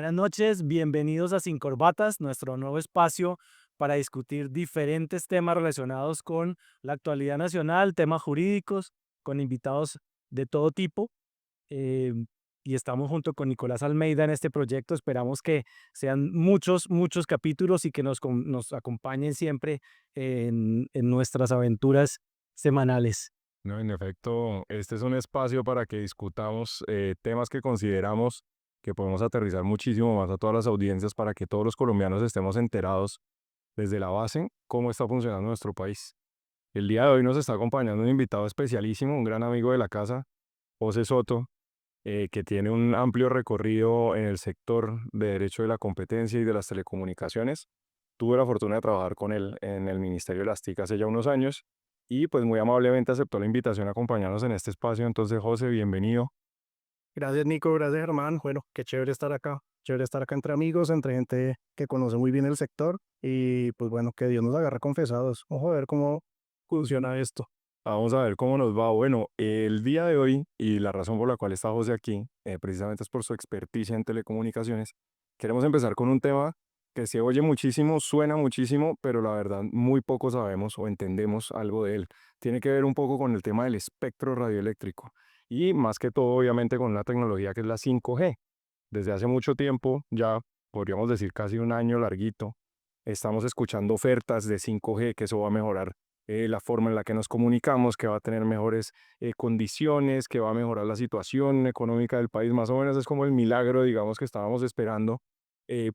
Buenas noches, bienvenidos a Sin Corbatas, nuestro nuevo espacio para discutir diferentes temas relacionados con la actualidad nacional, temas jurídicos, con invitados de todo tipo. eh, y estamos junto con Nicolás Almeida en este proyecto. Esperamos que sean muchos capítulos y que nos acompañen siempre en nuestras aventuras semanales. No, en efecto, este es un espacio para que discutamos temas que consideramos que podemos aterrizar muchísimo más a todas las audiencias para que todos los colombianos estemos enterados desde la base cómo está funcionando nuestro país. El día de hoy nos está acompañando un invitado especialísimo, un gran amigo de la casa, José Soto, que tiene un amplio recorrido en el sector de derecho de la competencia y de las telecomunicaciones. Tuve la fortuna de trabajar con él en el Ministerio de las TIC hace ya unos años y pues muy amablemente aceptó la invitación a acompañarnos en este espacio. Entonces, José, bienvenido. Gracias, Nico. Gracias, Germán. Bueno, qué chévere estar acá. Chévere estar acá entre amigos, entre gente que conoce muy bien el sector. Y pues bueno, que Dios nos agarre confesados. Ojo a ver cómo funciona esto. Vamos a ver cómo nos va. Bueno, el día de hoy y la razón por la cual está José aquí, precisamente es por su experticia en telecomunicaciones. Queremos empezar con un tema que se oye muchísimo, suena muchísimo, pero la verdad muy poco sabemos o entendemos algo de él. Tiene que ver un poco con el tema del espectro radioeléctrico y más que todo, obviamente, con una tecnología que es la 5G. Desde hace mucho tiempo, ya podríamos decir casi un año larguito, estamos escuchando ofertas de 5G, que eso va a mejorar la forma en la que nos comunicamos, que va a tener mejores condiciones, que va a mejorar la situación económica del país. Más o menos es como el milagro, digamos, que estábamos esperando,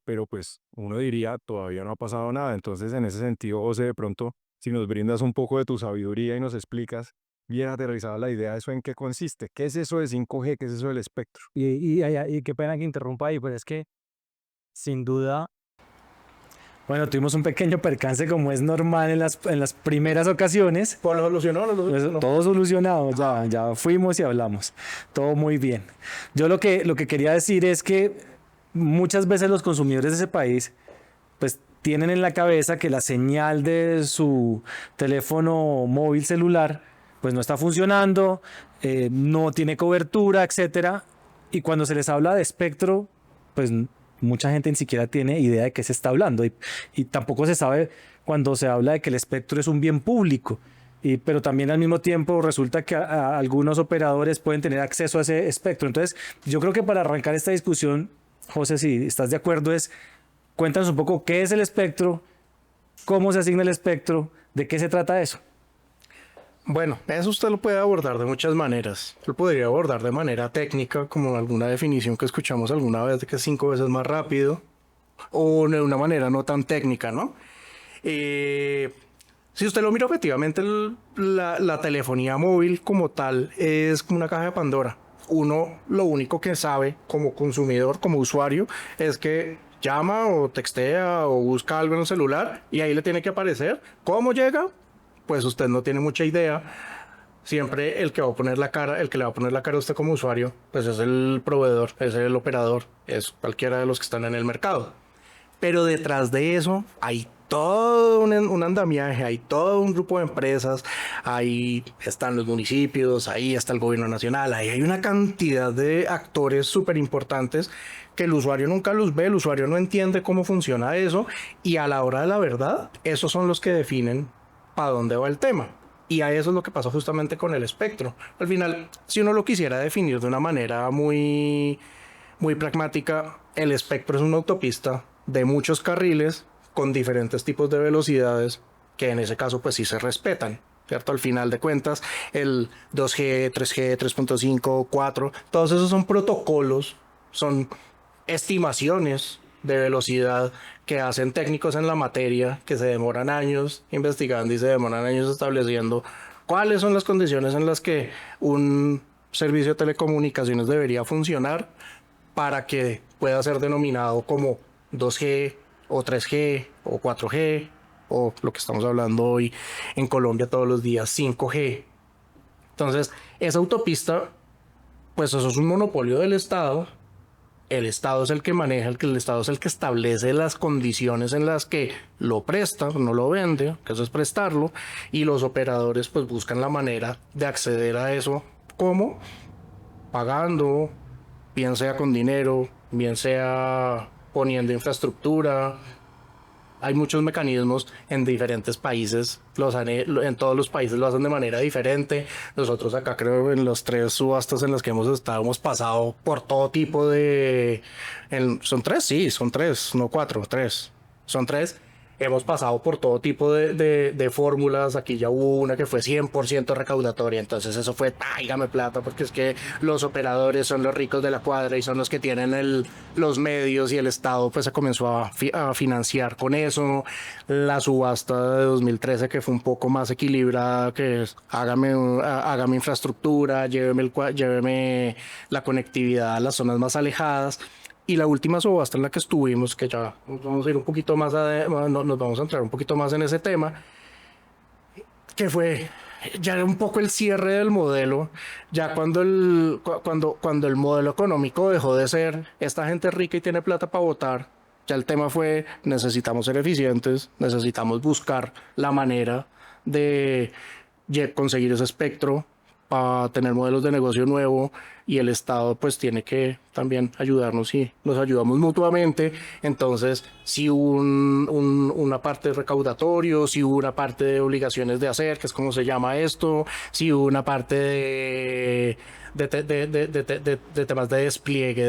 pero pues uno diría, todavía no ha pasado nada. Entonces, en ese sentido, José, de pronto, si nos brindas un poco de tu sabiduría y nos explicas bien aterrizada la idea de eso, en qué consiste, qué es eso de 5G, qué es eso del espectro. Y qué pena que interrumpa ahí, pero es que sin duda. Bueno, tuvimos un pequeño percance como es normal en las primeras ocasiones. Pues lo solucionó, lo Pues, solucionó. todo solucionado, ya fuimos y hablamos. Todo muy bien. Yo lo que quería decir es que muchas veces los consumidores de ese país pues tienen en la cabeza que la señal de su teléfono móvil celular pues no está funcionando, no tiene cobertura, etcétera. Y cuando se les habla de espectro, pues mucha gente ni siquiera tiene idea de qué se está hablando. Y tampoco se sabe cuando se habla de que el espectro es un bien público. Pero también al mismo tiempo resulta que algunos operadores pueden tener acceso a ese espectro. Entonces, yo creo que para arrancar esta discusión, José, si estás de acuerdo, cuéntanos un poco qué es el espectro, cómo se asigna el espectro, de qué se trata eso. Bueno, eso usted lo puede abordar de muchas maneras. Lo podría abordar de manera técnica, como alguna definición que escuchamos alguna vez de que es 5 veces más rápido, o de una manera no tan técnica, ¿no? Eh, si usted lo mira objetivamente, la telefonía móvil como tal es como una caja de Pandora. Uno lo único que sabe como consumidor, como usuario, es que llama o textea o busca algo en el celular y ahí le tiene que aparecer. ¿Cómo llega? Pues usted no tiene mucha idea. Siempre el que va a poner la cara, el que le va a poner la cara a usted como usuario, pues es el proveedor, es el operador, es cualquiera de los que están en el mercado. Pero detrás de eso hay todo un andamiaje, hay todo un grupo de empresas, ahí están los municipios, ahí está el gobierno nacional, ahí hay una cantidad de actores súper importantes que el usuario nunca los ve, el usuario no entiende cómo funciona eso y a la hora de la verdad, esos son los que definen para dónde va el tema. Y a eso es lo que pasó justamente con el espectro. Al final, si uno lo quisiera definir de una manera muy pragmática, el espectro es una autopista de muchos carriles con diferentes tipos de velocidades que en ese caso pues sí se respetan, ¿cierto? Al final de cuentas, el 2G, 3G, 3.5, 4, todos esos son protocolos, son estimaciones de velocidad que hacen técnicos en la materia, que se demoran años investigando y se demoran años estableciendo cuáles son las condiciones en las que un servicio de telecomunicaciones debería funcionar para que pueda ser denominado como 2G o 3G o 4G o lo que estamos hablando hoy en Colombia todos los días, 5G. Entonces, esa autopista, pues eso es un monopolio del Estado. El Estado es el que maneja, el Estado es el que establece las condiciones en las que lo presta, no lo vende, que eso es prestarlo, y los operadores pues buscan la manera de acceder a eso, ¿cómo? Pagando, bien sea con dinero, bien sea poniendo infraestructura. Hay muchos mecanismos en diferentes países, en todos los países lo hacen de manera diferente. Nosotros acá creo en las 3 subastas en las que hemos estado hemos pasado por todo tipo ¿Son 3? Sí, son 3, no 4, 3. Son 3. Hemos pasado por todo tipo de fórmulas. Aquí ya hubo una que fue 100% recaudatoria. Entonces eso fue, tráigame plata, porque es que los operadores son los ricos de la cuadra y son los que tienen los medios, y el Estado pues se comenzó a financiar con eso. La subasta de 2013 que fue un poco más equilibrada, que es hágame infraestructura, lléveme la conectividad a las zonas más alejadas. Y la última subasta en la que estuvimos, que ya nos vamos a ir un poquito más nos vamos a entrar un poquito más en ese tema, que fue ya era un poco el cierre del modelo, ya cuando el modelo económico dejó de ser esta gente rica y tiene plata para votar. Ya el tema fue, necesitamos ser eficientes, necesitamos buscar la manera de conseguir ese espectro para tener modelos de negocio nuevo, y el Estado pues tiene que también ayudarnos y nos ayudamos mutuamente. Entonces si hubo una parte de recaudatorio, si hubo una parte de obligaciones de hacer, que es como se llama esto, si hubo una parte de temas de despliegue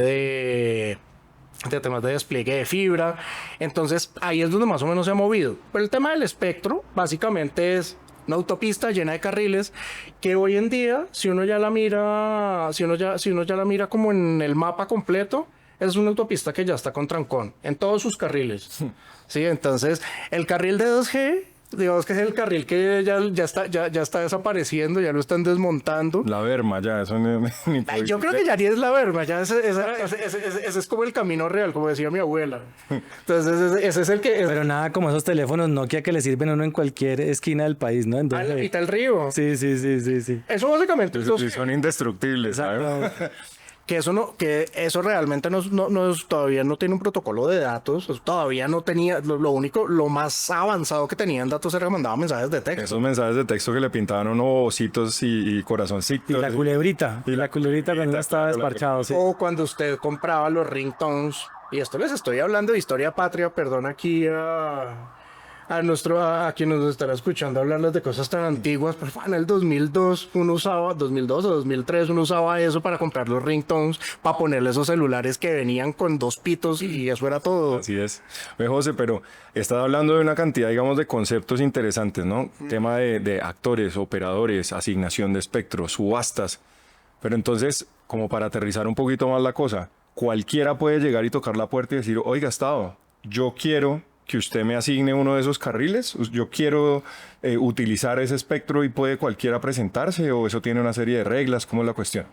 de fibra. Entonces ahí es donde más o menos se ha movido. Pero el tema del espectro básicamente es una autopista llena de carriles que hoy en día, si uno ya la mira como en el mapa completo, es una autopista que ya está con trancón en todos sus carriles. Sí, entonces el carril de 2G, digamos que es el carril que ya está desapareciendo, ya lo están desmontando. La berma, ya, eso Yo creo que ya ni es la berma, ya ese es como el camino real, como decía mi abuela. Entonces ese es el que... Pero nada como esos teléfonos Nokia que le sirven a uno en cualquier esquina del país, ¿no? Entonces, y está el río. Sí. Eso básicamente... Son indestructibles, ¿sabes? Que eso realmente todavía no tiene un protocolo de datos, todavía no tenía, lo más avanzado que tenía en datos era que mandaba mensajes de texto. Esos mensajes de texto que le pintaban unos ositos y corazoncitos. Y la culebrita cuando uno estaba desparchado. Sí. O cuando usted compraba los ringtones, y esto les estoy hablando de historia patria, perdón aquí a quienes nos estará escuchando hablarles de cosas tan antiguas, pero en el 2002 o 2003 uno usaba eso para comprar los ringtones, para ponerle esos celulares que venían con 2 pitos, y eso era todo. Así es. Ve, José, pero estás hablando de una cantidad, digamos, de conceptos interesantes, ¿no? Tema de actores, operadores, asignación de espectro, subastas. Pero entonces, como para aterrizar un poquito más la cosa, cualquiera puede llegar y tocar la puerta y decir, oiga, Estado, yo quiero que usted me asigne uno de esos carriles, yo quiero utilizar ese espectro, y puede cualquiera presentarse, o eso tiene una serie de reglas. ¿Cómo es la cuestión?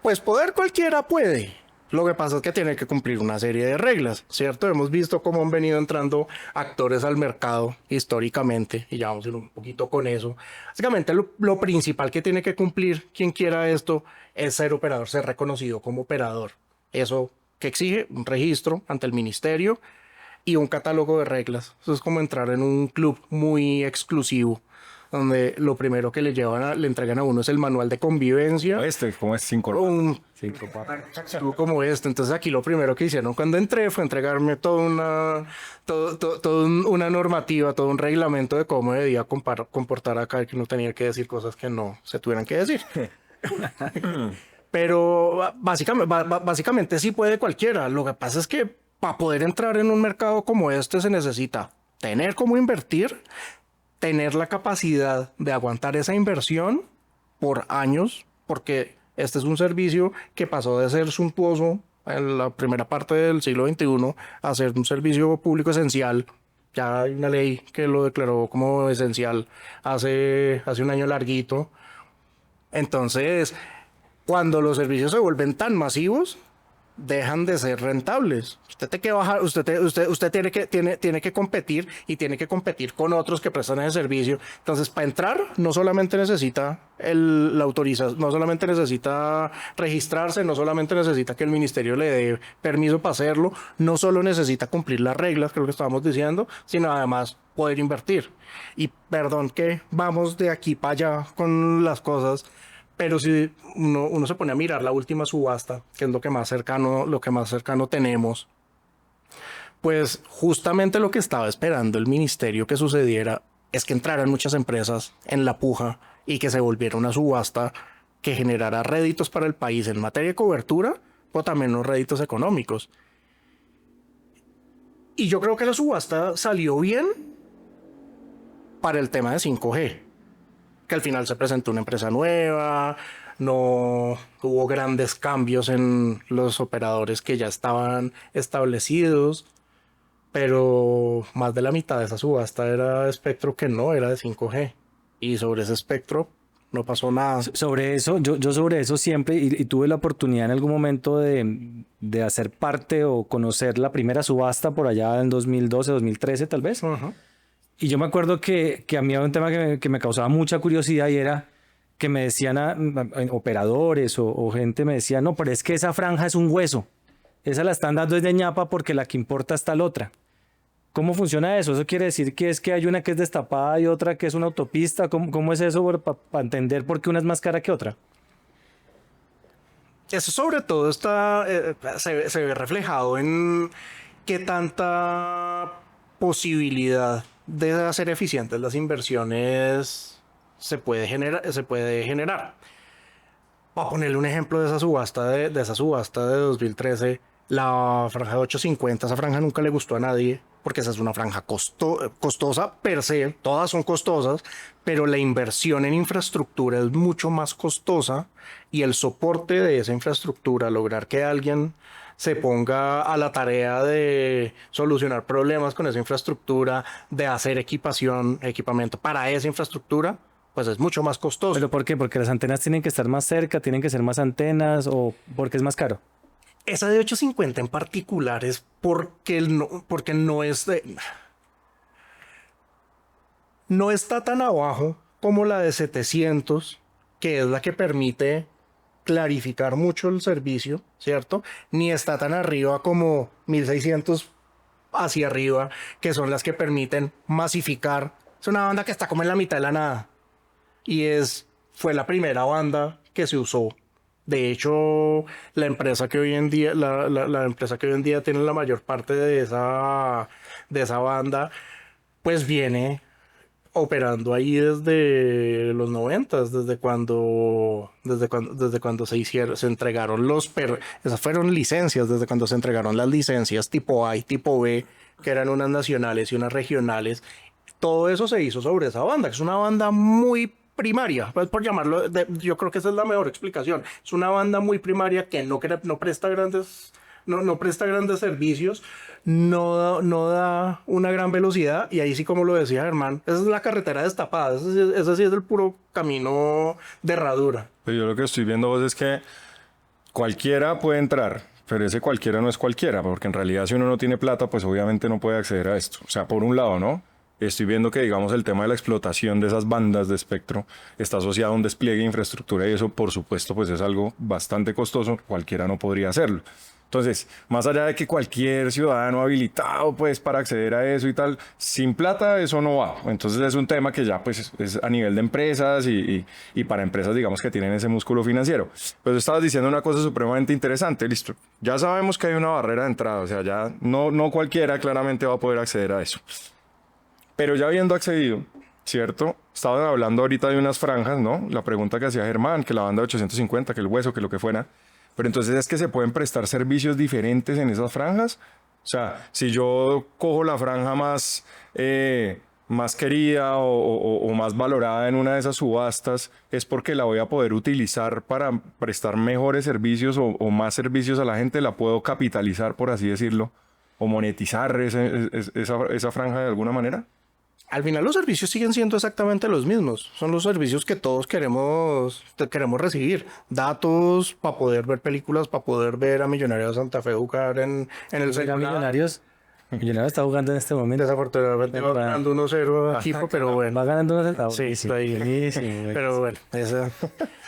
Pues poder cualquiera puede. Lo que pasa es que tiene que cumplir una serie de reglas, ¿cierto? Hemos visto cómo han venido entrando actores al mercado históricamente, y ya vamos a ir un poquito con eso. Básicamente lo principal que tiene que cumplir quien quiera esto es ser operador, ser reconocido como operador. Eso que exige un registro ante el ministerio y un catálogo de reglas. Eso es como entrar en un club muy exclusivo, donde lo primero que le entregan a uno es el manual de convivencia. ¿Cómo es? 5 como este. Entonces aquí lo primero que hicieron cuando entré fue entregarme toda una normativa, todo un reglamento de cómo debía comportar acá, que no tenía que decir cosas que no se tuvieran que decir. Pero básicamente sí puede cualquiera. Lo que pasa es que para poder entrar en un mercado como este se necesita tener cómo invertir, tener la capacidad de aguantar esa inversión por años, porque este es un servicio que pasó de ser suntuoso en la primera parte del siglo XXI a ser un servicio público esencial. Ya hay una ley que lo declaró como esencial hace un año larguito. Entonces, cuando los servicios se vuelven tan masivos, dejan de ser rentables. Usted tiene que competir, y tiene que competir con otros que prestan ese servicio. Entonces, para entrar no solamente necesita la autorización, no solamente necesita registrarse, no solamente necesita que el ministerio le dé permiso para hacerlo, no solo necesita cumplir las reglas, que es lo que estábamos diciendo, sino además poder invertir. Y perdón que vamos de aquí para allá con las cosas, Pero si uno se pone a mirar la última subasta, que es lo que más cercano tenemos, pues justamente lo que estaba esperando el ministerio que sucediera es que entraran muchas empresas en la puja y que se volviera una subasta que generara réditos para el país en materia de cobertura, pero también los réditos económicos. Y yo creo que la subasta salió bien para el tema de 5G, que al final se presentó una empresa nueva, no hubo grandes cambios en los operadores que ya estaban establecidos, pero más de la mitad de esa subasta era de espectro que no era de 5G. Y sobre ese espectro no pasó nada. Sobre eso, yo sobre eso siempre, y tuve la oportunidad en algún momento de hacer parte o conocer la primera subasta por allá en 2012, 2013 tal vez. Ajá. Y yo me acuerdo que a mí había un tema que me causaba mucha curiosidad y era que me decían operadores o gente me decía, no, pero es que esa franja es un hueso. Esa la están dando desde ñapa porque la que importa es tal otra. ¿Cómo funciona eso? ¿Eso quiere decir que es que hay una que es destapada y otra que es una autopista? ¿Cómo es eso para entender por qué una es más cara que otra? Eso sobre todo se ve reflejado en qué tanta posibilidad de hacer eficientes las inversiones se puede generar. Para ponerle un ejemplo de esa subasta de 2013, la franja de 850, esa franja nunca le gustó a nadie, porque esa es una franja costosa per se, todas son costosas, pero la inversión en infraestructura es mucho más costosa y el soporte de esa infraestructura, lograr que alguien se ponga a la tarea de solucionar problemas con esa infraestructura, de hacer equipamiento para esa infraestructura, pues es mucho más costoso. ¿Pero por qué? ¿Porque las antenas tienen que estar más cerca, tienen que ser más antenas o porque es más caro? Esa de 850 en particular es porque no está tan abajo como la de 700, que es la que permite clarificar mucho el servicio, ¿cierto? Ni está tan arriba como 1600 hacia arriba, que son las que permiten masificar. Es una banda que está como en la mitad de la nada. Y fue la primera banda que se usó. De hecho, la empresa que hoy en día, la empresa que hoy en día tiene la mayor parte de esa banda, pues viene operando ahí desde los 90s, desde cuando se entregaron esas fueron licencias, desde cuando se entregaron las licencias tipo A y tipo B, que eran unas nacionales y unas regionales. Todo eso se hizo sobre esa banda, que es una banda muy primaria, pues por llamarlo, yo creo que esa es la mejor explicación. Es una banda muy primaria que no presta grandes servicios, no da una gran velocidad, y ahí sí, como lo decía Germán, esa es la carretera destapada, ese sí es el puro camino de herradura. Pero yo lo que estoy viendo vos es que cualquiera puede entrar, pero ese cualquiera no es cualquiera, porque en realidad si uno no tiene plata, pues obviamente no puede acceder a esto. O sea, por un lado, ¿no? Estoy viendo que, digamos, el tema de la explotación de esas bandas de espectro está asociado a un despliegue de infraestructura y eso, por supuesto, pues es algo bastante costoso. Cualquiera no podría hacerlo. Entonces, más allá de que cualquier ciudadano habilitado, pues, para acceder a eso y tal, sin plata eso no va. Entonces es un tema que ya, pues, es a nivel de empresas y para empresas, digamos, que tienen ese músculo financiero. Pero estabas diciendo una cosa supremamente interesante. Listo, ya sabemos que hay una barrera de entrada. O sea, ya no cualquiera claramente va a poder acceder a eso. Pero ya habiendo accedido, ¿cierto? Estaban hablando ahorita de unas franjas, ¿no? La pregunta que hacía Germán, que la banda de 850, que el hueso, que lo que fuera. Pero entonces es que se pueden prestar servicios diferentes en esas franjas. O sea, si yo cojo la franja más querida o más valorada en una de esas subastas, es porque la voy a poder utilizar para prestar mejores servicios o más servicios a la gente. La puedo capitalizar, por así decirlo, o monetizar esa franja de alguna manera. Al final los servicios siguen siendo exactamente los mismos. Son los servicios que todos queremos recibir. Datos para poder ver películas, para poder ver a Millonarios de Santa Fe jugar en el celular. Millonarios está jugando en este momento. Desafortunadamente va ganando 1-0 equipo, pero bueno. Va ganando 1-0. Sí, está ahí. Buenísimo. Pero bueno,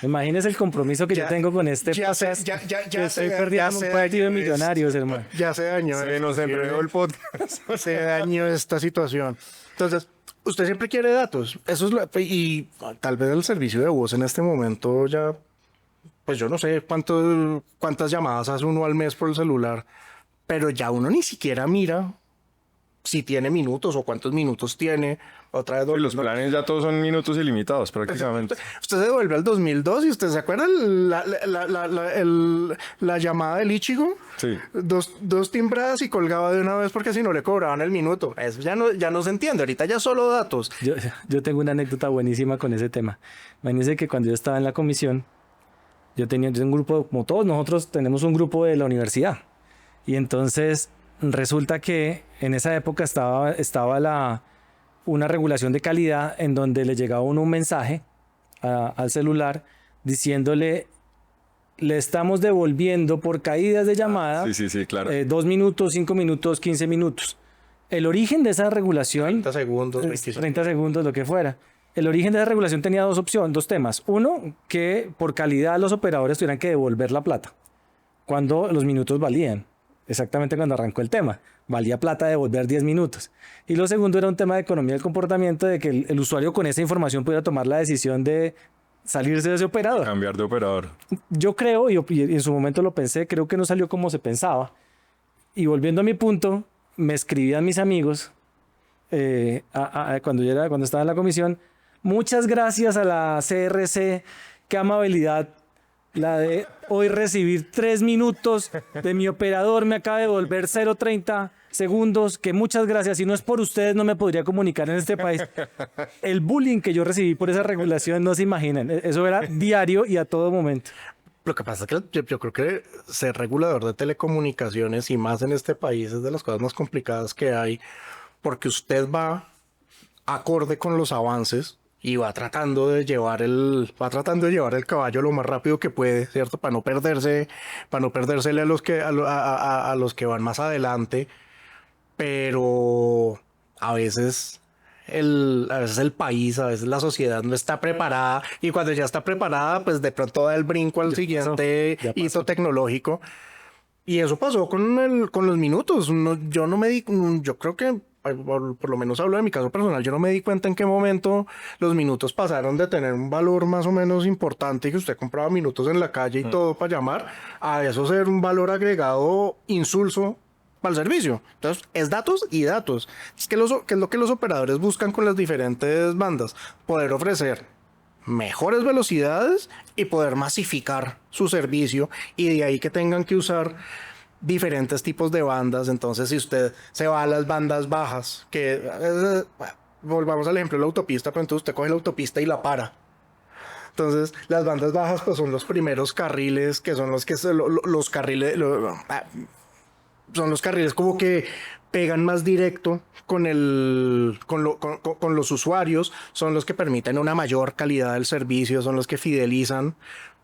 Imagínese el compromiso que yo tengo con este. Ya estoy perdiendo un partido de Millonarios, hermano. Ya se dañó. Se nos enredó el podcast. Se dañó esta situación. Entonces, Usted siempre quiere datos. Eso es y tal vez el servicio de voz en este momento ya, pues yo no sé cuántas llamadas hace uno al mes por el celular, pero ya uno ni siquiera mira si tiene minutos o cuántos minutos tiene. Otra vez Y los planes ya todos son minutos ilimitados prácticamente. usted se devuelve al 2002 y usted se acuerda la llamada del Ichigo. Sí. Dos timbradas y colgaba de una vez porque si no le cobraban el minuto. Eso ya no se entiende. Ahorita ya solo datos. Yo tengo una anécdota buenísima con ese tema. Imagínense que cuando yo estaba en la comisión, yo tenía un grupo, como todos nosotros tenemos un grupo de la universidad. Y entonces resulta que en esa época estaba una regulación de calidad en donde le llegaba a uno un mensaje al celular diciéndole: le estamos devolviendo por caídas de llamada Sí, claro. 2 minutos, 5 minutos, 15 minutos. El origen de esa regulación, 30 segundos, 25. 30 segundos, lo que fuera. El origen de esa regulación tenía dos temas. Uno, que por calidad los operadores tuvieran que devolver la plata cuando los minutos valían. Exactamente cuando arrancó el tema. Valía plata devolver 10 minutos. Y lo segundo era un tema de economía del comportamiento, de que el usuario con esa información pudiera tomar la decisión de salirse de ese operador. Cambiar de operador. Yo creo, y en su momento lo pensé, creo que no salió como se pensaba. Y volviendo a mi punto, me escribían mis amigos cuando estaba en la comisión: muchas gracias a la CRC, qué amabilidad la de hoy recibir 3 minutos de mi operador, me acaba de devolver 0.30 segundos, que muchas gracias, si no es por ustedes no me podría comunicar en este país. El bullying que yo recibí por esa regulación no se imaginan, eso era diario y a todo momento. Lo que pasa es que yo creo que ser regulador de telecomunicaciones y más en este país es de las cosas más complicadas que hay, porque usted va acorde con los avances y va tratando de llevar el caballo lo más rápido que puede, ¿cierto? Para no perdérsele a los que van más adelante, pero a veces el país, a veces la sociedad no está preparada, y cuando ya está preparada, pues de pronto da el brinco al siguiente hito tecnológico. Y eso pasó con los minutos. Yo creo que, por lo menos hablo de mi caso personal, yo no me di cuenta en qué momento los minutos pasaron de tener un valor más o menos importante, que usted compraba minutos en la calle y todo para llamar, a eso ser un valor agregado insulso para el servicio. Entonces, es datos y datos. ¿Qué es lo que los operadores buscan con las diferentes bandas? Poder ofrecer mejores velocidades y poder masificar su servicio, y de ahí que tengan que usar diferentes tipos de bandas. Entonces, si usted se va a las bandas bajas, volvamos al ejemplo de la autopista, pero entonces usted coge la autopista y la para. Entonces, las bandas bajas pues son los primeros carriles, que son los que los carriles son los carriles como que pegan más directo con los usuarios, son los que permiten una mayor calidad del servicio, son los que fidelizan,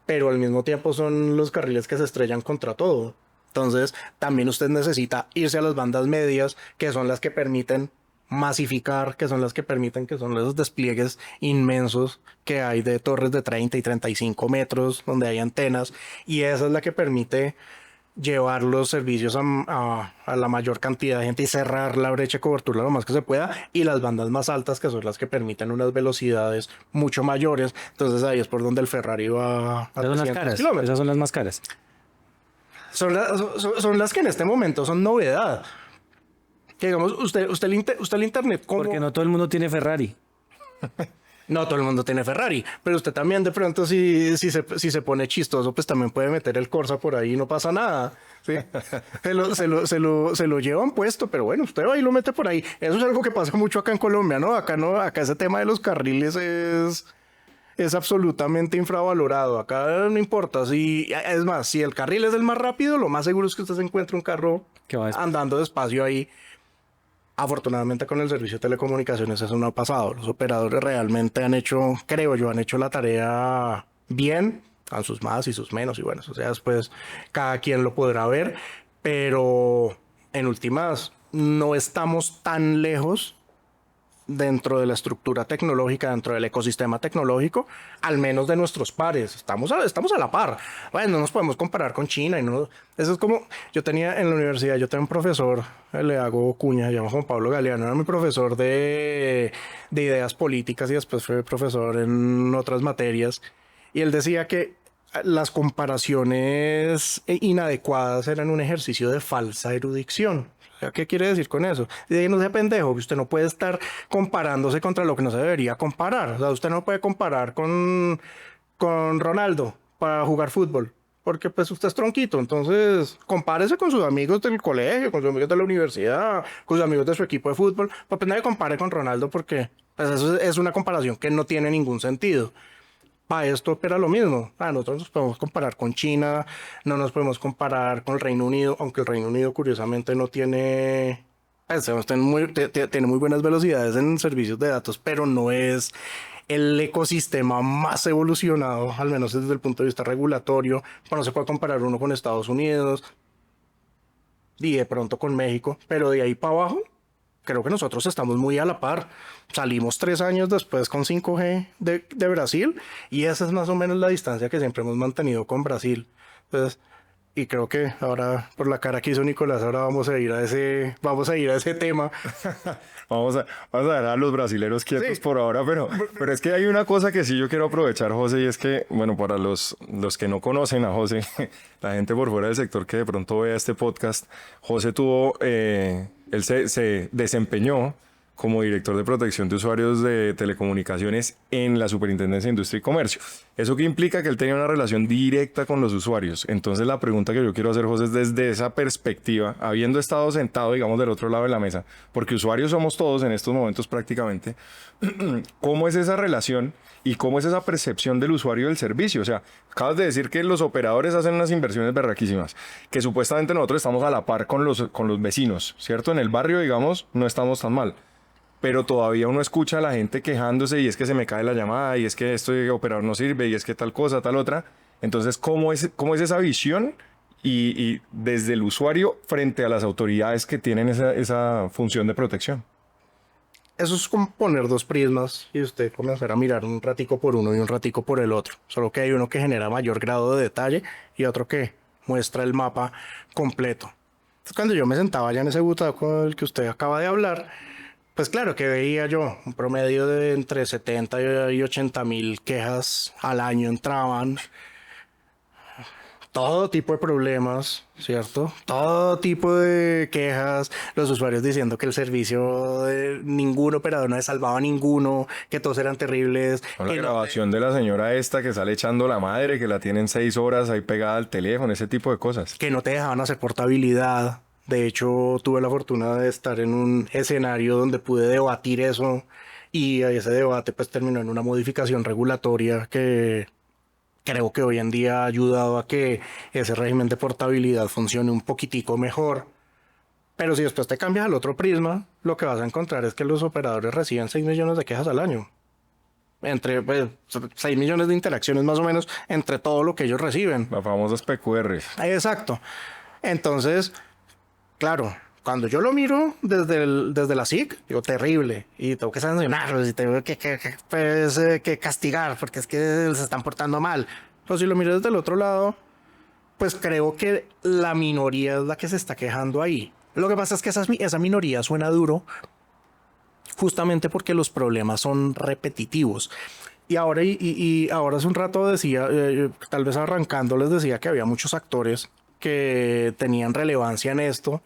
pero al mismo tiempo son los carriles que se estrellan contra todo. Entonces, también usted necesita irse a las bandas medias, que son las que permiten masificar, que son esos despliegues inmensos que hay de torres de 30 y 35 metros, donde hay antenas, y esa es la que permite llevar los servicios a la mayor cantidad de gente y cerrar la brecha de cobertura lo más que se pueda, y las bandas más altas, que son las que permiten unas velocidades mucho mayores. Entonces ahí es por donde el Ferrari va a Esas son las 300 caras, kilómetros. esas son las más caras. Son las que en este momento son novedad. Que digamos, usted el internet, ¿cómo? Porque no todo el mundo tiene Ferrari. No todo el mundo tiene Ferrari, pero usted también de pronto si se pone chistoso, pues también puede meter el Corsa por ahí y no pasa nada. ¿Sí? se lo llevan puesto, pero bueno, usted va y lo mete por ahí. Eso es algo que pasa mucho acá en Colombia, ¿no? Acá ese tema de los carriles es absolutamente infravalorado. Acá no importa. Es más, si el carril es el más rápido, lo más seguro es que usted se encuentre un carro Que va andando despacio ahí. Afortunadamente con el servicio de telecomunicaciones eso no ha pasado. Los operadores realmente han hecho la tarea bien, con sus más y sus menos, y bueno, o sea, después cada quien lo podrá ver, pero en últimas no estamos tan lejos dentro de la estructura tecnológica, dentro del ecosistema tecnológico, al menos de nuestros pares. Estamos a la par. Bueno, no nos podemos comparar con China. Eso es como, yo tenía en la universidad, yo tenía un profesor, le hago cuña, se llama Juan Pablo Galeano, era mi profesor de ideas políticas y después fue profesor en otras materias. Y él decía que las comparaciones inadecuadas eran un ejercicio de falsa erudición. O sea, ¿qué quiere decir con eso? Dice, no sea pendejo, que usted no puede estar comparándose contra lo que no se debería comparar. O sea, usted no puede comparar con Ronaldo para jugar fútbol, porque pues usted es tronquito. Entonces, compárese con sus amigos del colegio, con sus amigos de la universidad, con sus amigos de su equipo de fútbol. Pues nadie compare con Ronaldo porque pues, eso es una comparación que no tiene ningún sentido. Para esto opera lo mismo. Nosotros nos podemos comparar con China, no nos podemos comparar con el Reino Unido, aunque el Reino Unido curiosamente no tiene, tiene muy buenas velocidades en servicios de datos, pero no es el ecosistema más evolucionado, al menos desde el punto de vista regulatorio. No se puede comparar uno con Estados Unidos y de pronto con México, pero de ahí para abajo creo que nosotros estamos muy a la par. Salimos 3 años después con 5G de Brasil y esa es más o menos la distancia que siempre hemos mantenido con Brasil. Entonces, y creo que ahora, por la cara que hizo Nicolás, ahora vamos a ir a ese tema. Vamos a dejar a los brasileros quietos Sí. por ahora, pero es que hay una cosa que sí yo quiero aprovechar, José, y es que, bueno, para los que no conocen a José, la gente por fuera del sector que de pronto vea este podcast, José él se desempeñó como director de protección de usuarios de telecomunicaciones en la Superintendencia de Industria y Comercio. ¿Eso qué implica? Que él tenía una relación directa con los usuarios. Entonces la pregunta que yo quiero hacer, José, es desde esa perspectiva, habiendo estado sentado, digamos, del otro lado de la mesa, porque usuarios somos todos en estos momentos prácticamente, ¿cómo es esa relación y cómo es esa percepción del usuario del servicio? O sea, acabas de decir que los operadores hacen unas inversiones berraquísimas, que supuestamente nosotros estamos a la par con los vecinos, ¿cierto? En el barrio, digamos, no estamos tan mal. Pero todavía uno escucha a la gente quejándose y es que se me cae la llamada y es que este operador no sirve y es que tal cosa, tal otra. Entonces, ¿cómo es esa visión y desde el usuario frente a las autoridades que tienen esa función de protección? Eso es como poner dos prismas y usted comenzar a mirar un ratico por uno y un ratico por el otro. Solo que hay uno que genera mayor grado de detalle y otro que muestra el mapa completo. Entonces, cuando yo me sentaba allá en ese butaco del que usted acaba de hablar, pues claro que veía yo un promedio de entre 70 y 80 mil quejas al año entraban. Todo tipo de problemas, ¿cierto? Todo tipo de quejas, los usuarios diciendo que el servicio de ningún operador no les salvaba a ninguno, que todos eran terribles. Con la que no- grabación de la señora esta que sale echando la madre, que la tienen 6 horas ahí pegada al teléfono, ese tipo de cosas. que no te dejaban hacer portabilidad. De hecho, tuve la fortuna de estar en un escenario donde pude debatir eso y ese debate pues terminó en una modificación regulatoria que creo que hoy en día ha ayudado a que ese régimen de portabilidad funcione un poquitico mejor. Pero si después te cambias al otro prisma, lo que vas a encontrar es que los operadores reciben 6 millones de quejas al año. Entre 6 millones de interacciones más o menos entre todo lo que ellos reciben. Las famosas PQR. Exacto. Entonces, claro, cuando yo lo miro desde la SIC, digo, terrible. Y tengo que sancionarlos y tengo que castigar porque es que se están portando mal. Pero si lo miro desde el otro lado, pues creo que la minoría es la que se está quejando ahí. Lo que pasa es que esa minoría suena duro justamente porque los problemas son repetitivos. Y ahora hace un rato decía, tal vez arrancando les decía que había muchos actores que tenían relevancia en esto.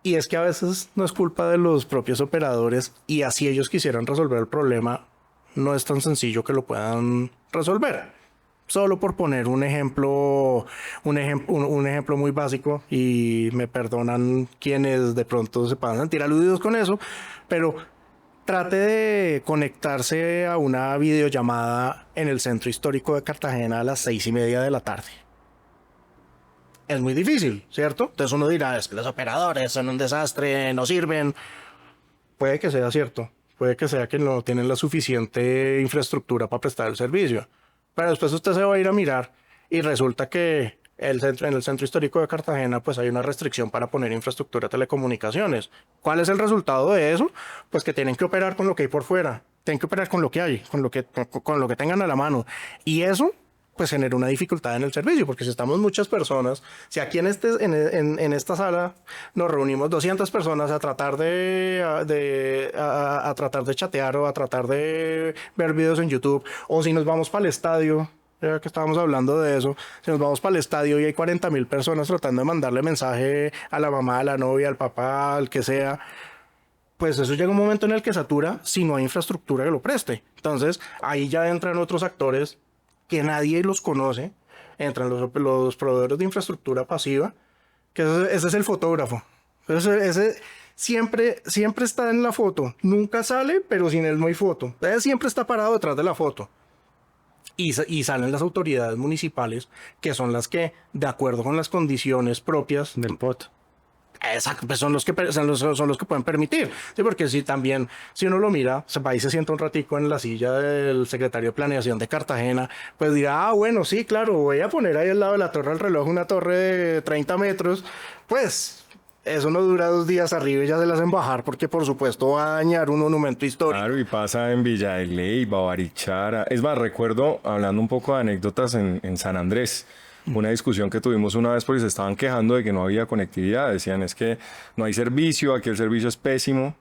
Y es que a veces no es culpa de los propios operadores y así ellos quisieran resolver el problema, no es tan sencillo que lo puedan resolver. Solo por poner un ejemplo muy básico y me perdonan quienes de pronto se puedan sentir aludidos con eso, pero trate de conectarse a una videollamada en el centro histórico de Cartagena a las 6:30 de la tarde. Es muy difícil, ¿cierto? Entonces uno dirá, es que los operadores son un desastre, no sirven. Puede que sea cierto, puede que sea que no tienen la suficiente infraestructura para prestar el servicio. Pero después usted se va a ir a mirar y resulta que en el centro histórico de Cartagena, pues hay una restricción para poner infraestructura de telecomunicaciones. ¿Cuál es el resultado de eso? Pues que tienen que operar con lo que hay por fuera, tienen que operar con lo que hay, con lo que tengan a la mano. Y eso pues genera una dificultad en el servicio, porque si estamos muchas personas, si aquí en esta sala nos reunimos 200 personas a tratar a tratar de chatear o a tratar de ver videos en YouTube, o si nos vamos para el estadio, ya que estábamos hablando de eso, si nos vamos para el estadio y hay 40.000 personas tratando de mandarle mensaje a la mamá, a la novia, al papá, al que sea, pues eso llega un momento en el que satura si no hay infraestructura que lo preste. Entonces ahí ya entran otros actores que nadie los conoce, entran los proveedores de infraestructura pasiva, que ese es el fotógrafo. Ese siempre está en la foto, nunca sale, pero sin él no hay foto. Ese siempre está parado detrás de la foto. Y salen las autoridades municipales, que son las que, de acuerdo con las condiciones propias Del POT. exacto, pues son los que pueden permitir, sí, porque si también, si uno lo mira, se va y se sienta un ratico en la silla del secretario de Planeación de Cartagena, pues dirá, ah, bueno, sí, claro, voy a poner ahí al lado de la torre del reloj una torre de 30 metros, pues eso no dura 2 días arriba y ya se las hacen bajar, porque por supuesto va a dañar un monumento histórico. Claro, y pasa en Villa de Leyva, Barichara. Es más, recuerdo, hablando un poco de anécdotas en San Andrés, una discusión que tuvimos una vez porque se estaban quejando de que no había conectividad. Decían, es que no hay servicio, aquí el servicio es pésimo.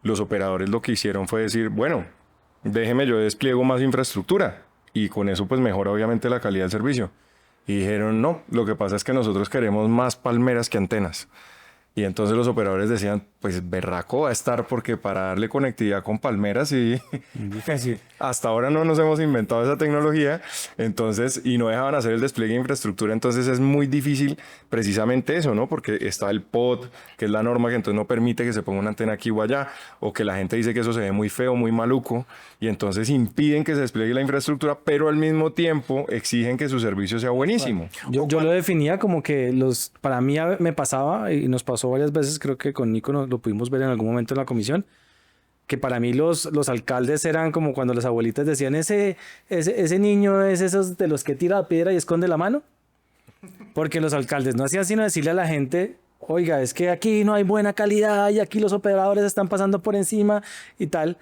Los operadores lo que hicieron fue decir, bueno, déjeme yo despliego más infraestructura y con eso pues mejora obviamente la calidad del servicio. Y dijeron, no, lo que pasa es que nosotros queremos más palmeras que antenas. Y entonces los operadores decían, pues berraco va a estar porque para darle conectividad con palmeras y hasta ahora no nos hemos inventado esa tecnología, entonces, y no dejaban hacer el despliegue de infraestructura, entonces es muy difícil precisamente eso, ¿no? Porque está el POT, que es la norma que entonces no permite que se ponga una antena aquí o allá, o que la gente dice que eso se ve muy feo, muy maluco, y entonces impiden que se despliegue la infraestructura, pero al mismo tiempo exigen que su servicio sea buenísimo. Yo lo definía como que para mí me pasaba y nos pasó varias veces, creo que con Nico lo pudimos ver en algún momento en la comisión, que para mí los alcaldes eran como cuando las abuelitas decían, ese niño es esos de los que tira la piedra y esconde la mano, porque los alcaldes no hacían sino decirle a la gente, oiga, es que aquí no hay buena calidad y aquí los operadores están pasando por encima y tal,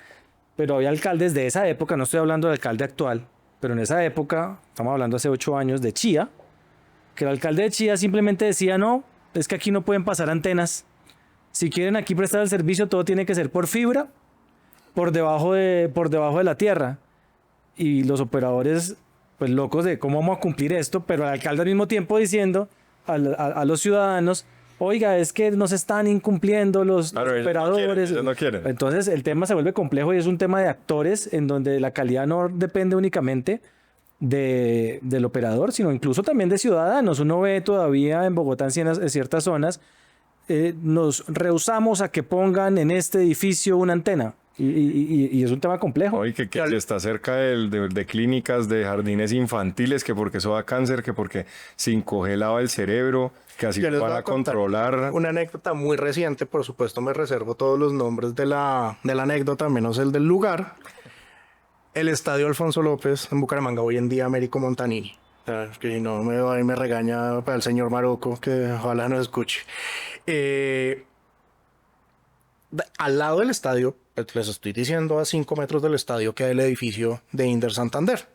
pero había alcaldes de esa época, no estoy hablando del alcalde actual, pero en esa época, estamos hablando hace 8 años, de Chía, que el alcalde de Chía simplemente decía, no, es que aquí no pueden pasar antenas. Si quieren aquí prestar el servicio, todo tiene que ser por fibra, por debajo de la tierra. Y los operadores, pues locos de cómo vamos a cumplir esto, pero el alcalde al mismo tiempo diciendo a los ciudadanos, oiga, es que nos están incumpliendo los operadores. Ellos no quieren. Entonces el tema se vuelve complejo y es un tema de actores en donde la calidad no depende únicamente del operador, sino incluso también de ciudadanos. Uno ve todavía en Bogotá en ciertas zonas, nos rehusamos a que pongan en este edificio una antena. Y es un tema complejo. Oye, que está cerca de clínicas, de jardines infantiles, que porque eso da cáncer, que porque 5G lava el cerebro, que así para controlar. Una anécdota muy reciente, por supuesto me reservo todos los nombres de la anécdota, menos el del lugar. El estadio Alfonso López en Bucaramanga, hoy en día Américo Montanini. Que no me regaña para el señor Maroco, que ojalá no escuche. Al lado del estadio, les estoy diciendo, a 5 metros del estadio queda el edificio de Inder Santander.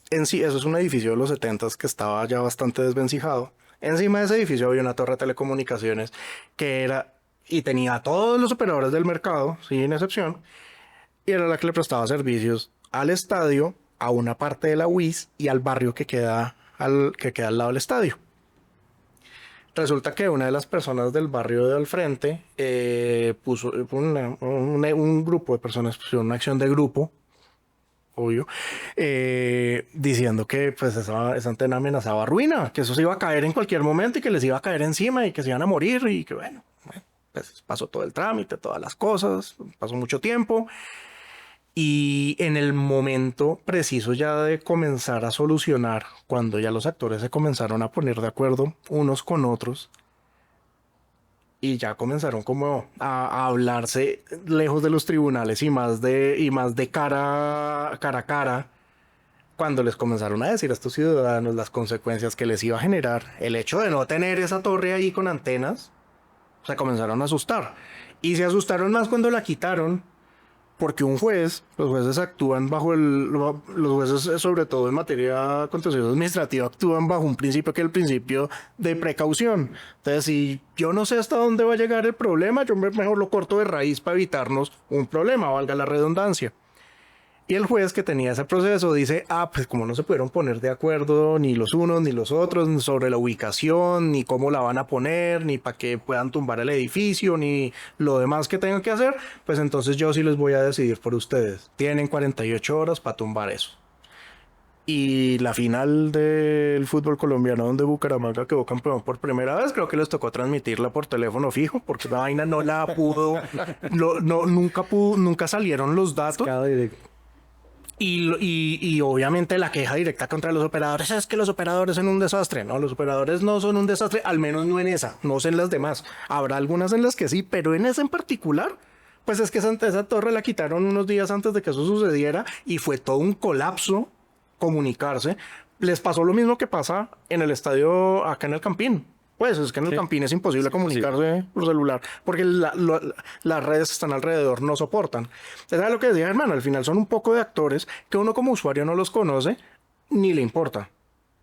En sí, eso es un edificio de los 70s que estaba ya bastante desvencijado. Encima de ese edificio había una torre de telecomunicaciones que era, y tenía a todos los operadores del mercado, sin excepción, y era la que le prestaba servicios al estadio, a una parte de la UIS y al barrio que queda al lado del estadio. Resulta que una de las personas del barrio de al frente puso un grupo de personas, pusieron una acción de grupo, obvio, diciendo que pues esa antena amenazaba ruina, que eso se iba a caer en cualquier momento y que les iba a caer encima y que se iban a morir y que bueno, pues pasó todo el trámite, todas las cosas, pasó mucho tiempo. Y en el momento preciso ya de comenzar a solucionar, cuando ya los actores se comenzaron a poner de acuerdo unos con otros y ya comenzaron como a hablarse lejos de los tribunales y más de cara a cara, cuando les comenzaron a decir a estos ciudadanos las consecuencias que les iba a generar el hecho de no tener esa torre ahí con antenas, se comenzaron a asustar. Y se asustaron más cuando la quitaron, porque un juez, los jueces actúan los jueces, sobre todo en materia contenciosa administrativa, actúan bajo un principio que es el principio de precaución. Entonces, si yo no sé hasta dónde va a llegar el problema, yo mejor lo corto de raíz para evitarnos un problema, valga la redundancia. Y el juez que tenía ese proceso dice, pues como no se pudieron poner de acuerdo ni los unos ni los otros sobre la ubicación, ni cómo la van a poner, ni para que puedan tumbar el edificio, ni lo demás que tengan que hacer, pues entonces yo sí les voy a decidir por ustedes. Tienen 48 horas para tumbar eso. Y la final del fútbol colombiano, donde Bucaramanga quedó campeón por primera vez, creo que les tocó transmitirla por teléfono fijo, porque la vaina no la pudo, nunca salieron los datos. Y obviamente la queja directa contra los operadores es que los operadores son un desastre. No, los operadores no son un desastre, al menos no en esa, no sé en las demás. Habrá algunas en las que sí, pero en esa en particular, pues es que esa torre la quitaron unos días antes de que eso sucediera y fue todo un colapso comunicarse. Les pasó lo mismo que pasa en el estadio acá en el Campín. Pues es que en el Campín es imposible comunicarse por celular porque las redes que están alrededor no soportan. ¿Sabes lo que decía, hermano? Al final son un poco de actores que uno como usuario no los conoce ni le importa.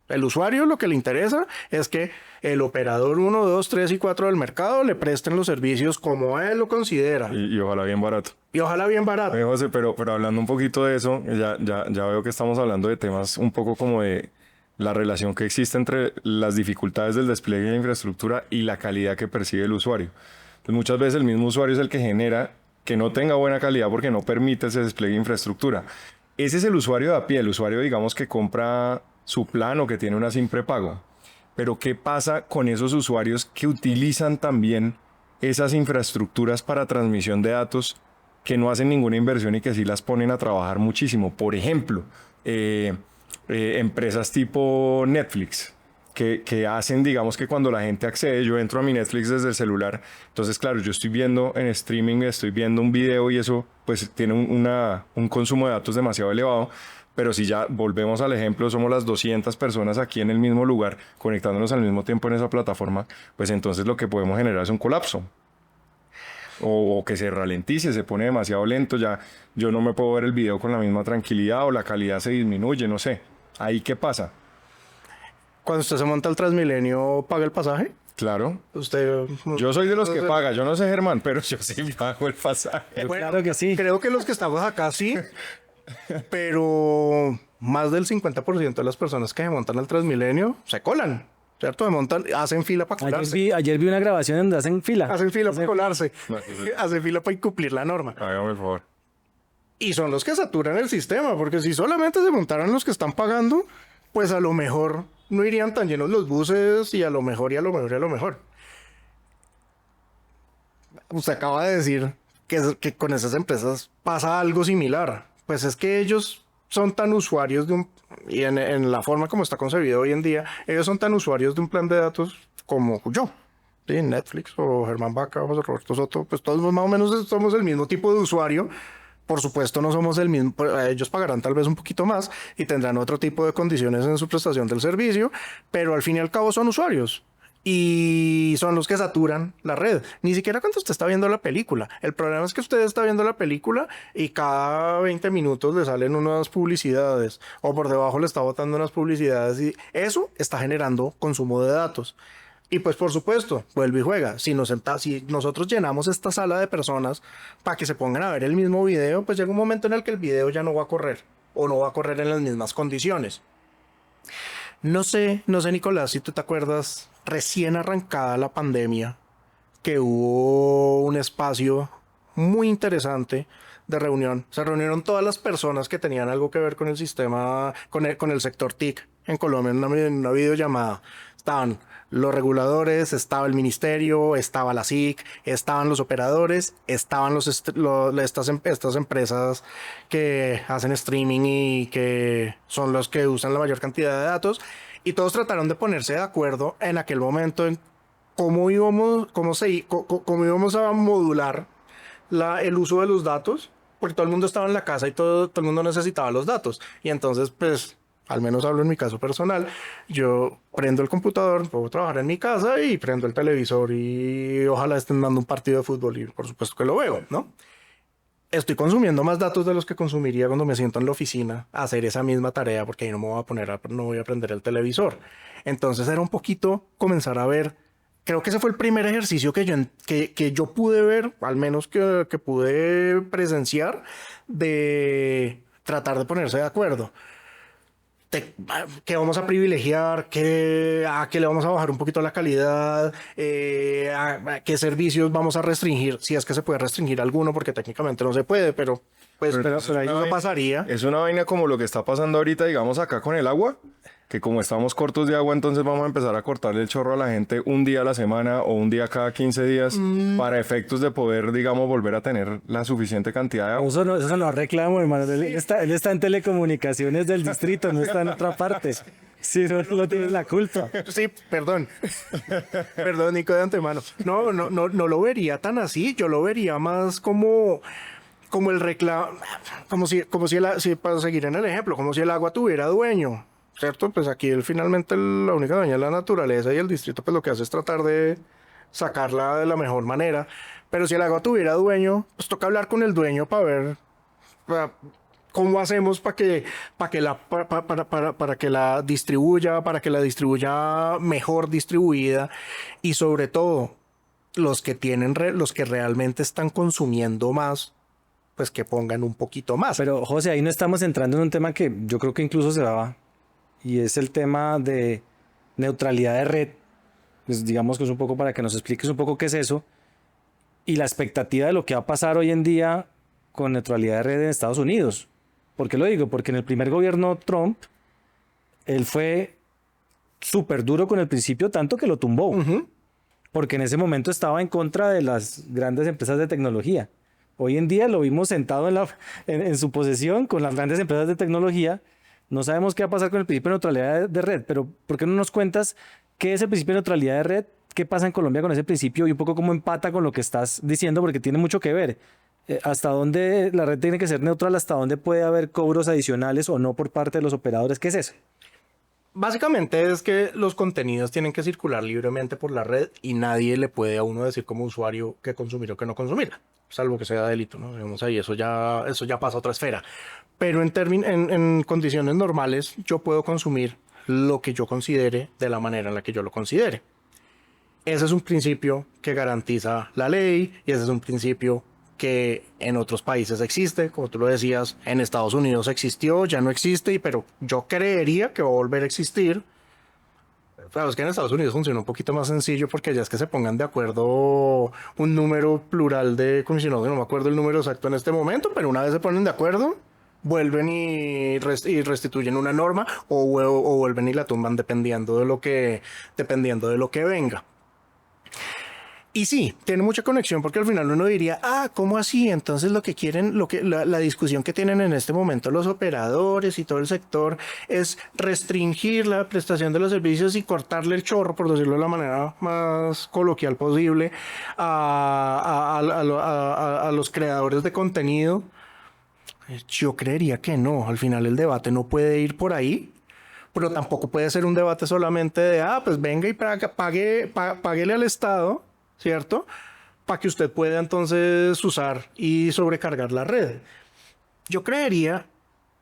El usuario lo que le interesa es que el operador 1, 2, 3 y 4 del mercado le presten los servicios como él lo considera. Y ojalá bien barato. Y ojalá bien barato. Oye, José, pero hablando un poquito de eso, ya veo que estamos hablando de temas un poco como de la relación que existe entre las dificultades del despliegue de la infraestructura y la calidad que percibe el usuario. Pues muchas veces el mismo usuario es el que genera que no tenga buena calidad porque no permite ese despliegue de infraestructura. Ese es el usuario de a pie, el usuario, digamos, que compra su plan o que tiene una SIM prepago. Pero ¿qué pasa con esos usuarios que utilizan también esas infraestructuras para transmisión de datos que no hacen ninguna inversión y que sí las ponen a trabajar muchísimo? Por ejemplo, empresas tipo Netflix, que hacen, digamos, que cuando la gente accede, yo entro a mi Netflix desde el celular, entonces claro, yo estoy viendo en streaming, estoy viendo un video y eso pues tiene un consumo de datos demasiado elevado, pero si ya volvemos al ejemplo, somos las 200 personas aquí en el mismo lugar, conectándonos al mismo tiempo en esa plataforma, pues entonces lo que podemos generar es un colapso. O que se ralentice, se pone demasiado lento, ya yo no me puedo ver el video con la misma tranquilidad o la calidad se disminuye, no sé. ¿Ahí qué pasa? Cuando usted se monta al Transmilenio, ¿paga el pasaje? Claro. Usted... Yo soy de los que paga, yo no sé, Germán, pero yo sí pago el pasaje. Bueno, Claro que sí. Creo que los que estamos acá sí, pero más del 50% de las personas que se montan al Transmilenio se colan, ¿cierto? Se montan, hacen fila para colarse. Ayer vi una grabación donde hacen fila. Hacen fila para colarse. No, entonces- Hacen fila para incumplir la norma. Hágame el favor. Y son los que saturan el sistema, porque si solamente se montaran los que están pagando, pues a lo mejor no irían tan llenos los buses y a lo mejor. Usted acaba de decir que con esas empresas pasa algo similar. Pues es que ellos son tan usuarios y en la forma como está concebido hoy en día, ellos son tan usuarios de un plan de datos como yo. Sí, Netflix o Germán Vaca o Roberto Soto, pues todos más o menos somos el mismo tipo de usuario. Por supuesto no somos el mismo, ellos pagarán tal vez un poquito más y tendrán otro tipo de condiciones en su prestación del servicio, pero al fin y al cabo son usuarios y son los que saturan la red. Ni siquiera cuando usted está viendo la película. El problema es que usted está viendo la película y cada 20 minutos le salen unas publicidades o por debajo le está botando unas publicidades y eso está generando consumo de datos. Y pues por supuesto, vuelve y juega. Si nosotros llenamos esta sala de personas para que se pongan a ver el mismo video, pues llega un momento en el que el video ya no va a correr o no va a correr en las mismas condiciones. No sé, Nicolás, si tú te acuerdas, recién arrancada la pandemia, que hubo un espacio muy interesante de reunión. Se reunieron todas las personas que tenían algo que ver con el sistema, con el sector TIC en Colombia, en una videollamada. Estaban los reguladores, estaba el ministerio, estaba la SIC, estaban los operadores, estaban estas empresas que hacen streaming y que son los que usan la mayor cantidad de datos, y todos trataron de ponerse de acuerdo en aquel momento en cómo íbamos a modular el uso de los datos, porque todo el mundo estaba en la casa y todo el mundo necesitaba los datos. Y entonces, pues, al menos hablo en mi caso personal, yo prendo el computador, puedo trabajar en mi casa y prendo el televisor y ojalá estén dando un partido de fútbol y por supuesto que lo veo, ¿no? Estoy consumiendo más datos de los que consumiría cuando me siento en la oficina a hacer esa misma tarea porque ahí no me voy a poner no voy a prender el televisor. Entonces era un poquito comenzar a ver, creo que ese fue el primer ejercicio que yo pude ver, al menos que pude presenciar, de tratar de ponerse de acuerdo. ¿Qué vamos a privilegiar? ¿A qué le vamos a bajar un poquito la calidad? ¿A qué servicios vamos a restringir? Si es que se puede restringir alguno, porque técnicamente no se puede, pero pues Pero ahí no pasaría. Es una vaina como lo que está pasando ahorita, digamos, acá con el agua, que como estamos cortos de agua, entonces vamos a empezar a cortarle el chorro a la gente un día a la semana o un día cada 15 días para efectos de poder, digamos, volver a tener la suficiente cantidad de agua. Eso no reclamo, hermano. Él está en telecomunicaciones del distrito, no está en otra parte. Sí, no tienes la culpa. Sí, perdón. Perdón, Nico, de antemano. No lo vería tan así. Yo lo vería más como el reclamo, si para seguir en el ejemplo, como si el agua tuviera dueño. ¿Cierto? Pues aquí finalmente la única dueña es la naturaleza y el distrito pues lo que hace es tratar de sacarla de la mejor manera. Pero si el agua tuviera dueño, pues toca hablar con el dueño para ver cómo hacemos para que la distribuya mejor distribuida y sobre todo los que realmente están consumiendo más, pues que pongan un poquito más. Pero José, ahí no estamos entrando en un tema que yo creo que incluso se va, y es el tema de neutralidad de red. Pues digamos que es un poco para que nos expliques un poco qué es eso y la expectativa de lo que va a pasar hoy en día con neutralidad de red en Estados Unidos. ¿Por qué lo digo? Porque en el primer gobierno Trump, él fue súper duro con el principio, tanto que lo tumbó. Porque en ese momento estaba en contra de las grandes empresas de tecnología. Hoy en día lo vimos sentado en su posesión con las grandes empresas de tecnología. No sabemos qué va a pasar con el principio de neutralidad de red, pero ¿por qué no nos cuentas qué es el principio de neutralidad de red? ¿Qué pasa en Colombia con ese principio? Y un poco cómo empata con lo que estás diciendo, porque tiene mucho que ver. ¿Hasta dónde la red tiene que ser neutral? ¿Hasta dónde puede haber cobros adicionales o no por parte de los operadores? ¿Qué es eso? Básicamente es que los contenidos tienen que circular libremente por la red y nadie le puede a uno decir como usuario qué consumir o qué no consumir, salvo que sea delito, ¿no? Digamos ahí, eso ya pasa a otra esfera. Pero en condiciones normales yo puedo consumir lo que yo considere de la manera en la que yo lo considere. Ese es un principio que garantiza la ley y ese es un principio que en otros países existe, como tú lo decías, en Estados Unidos existió, ya no existe, pero yo creería que va a volver a existir. Claro, es que en Estados Unidos funciona un poquito más sencillo porque ya es que se pongan de acuerdo un número plural de comisionados, no me acuerdo el número exacto en este momento, pero una vez se ponen de acuerdo, vuelven y restituyen una norma o vuelven y la tumban dependiendo de lo que venga. Y sí, tiene mucha conexión porque al final uno diría, ¿cómo así? Entonces lo que quieren, la discusión que tienen en este momento los operadores y todo el sector es restringir la prestación de los servicios y cortarle el chorro, por decirlo de la manera más coloquial posible, a los creadores de contenido. Yo creería que no, al final el debate no puede ir por ahí. Pero tampoco puede ser un debate solamente de, pues venga y páguele al Estado, ¿cierto? Para que usted pueda entonces usar y sobrecargar la red. Yo creería,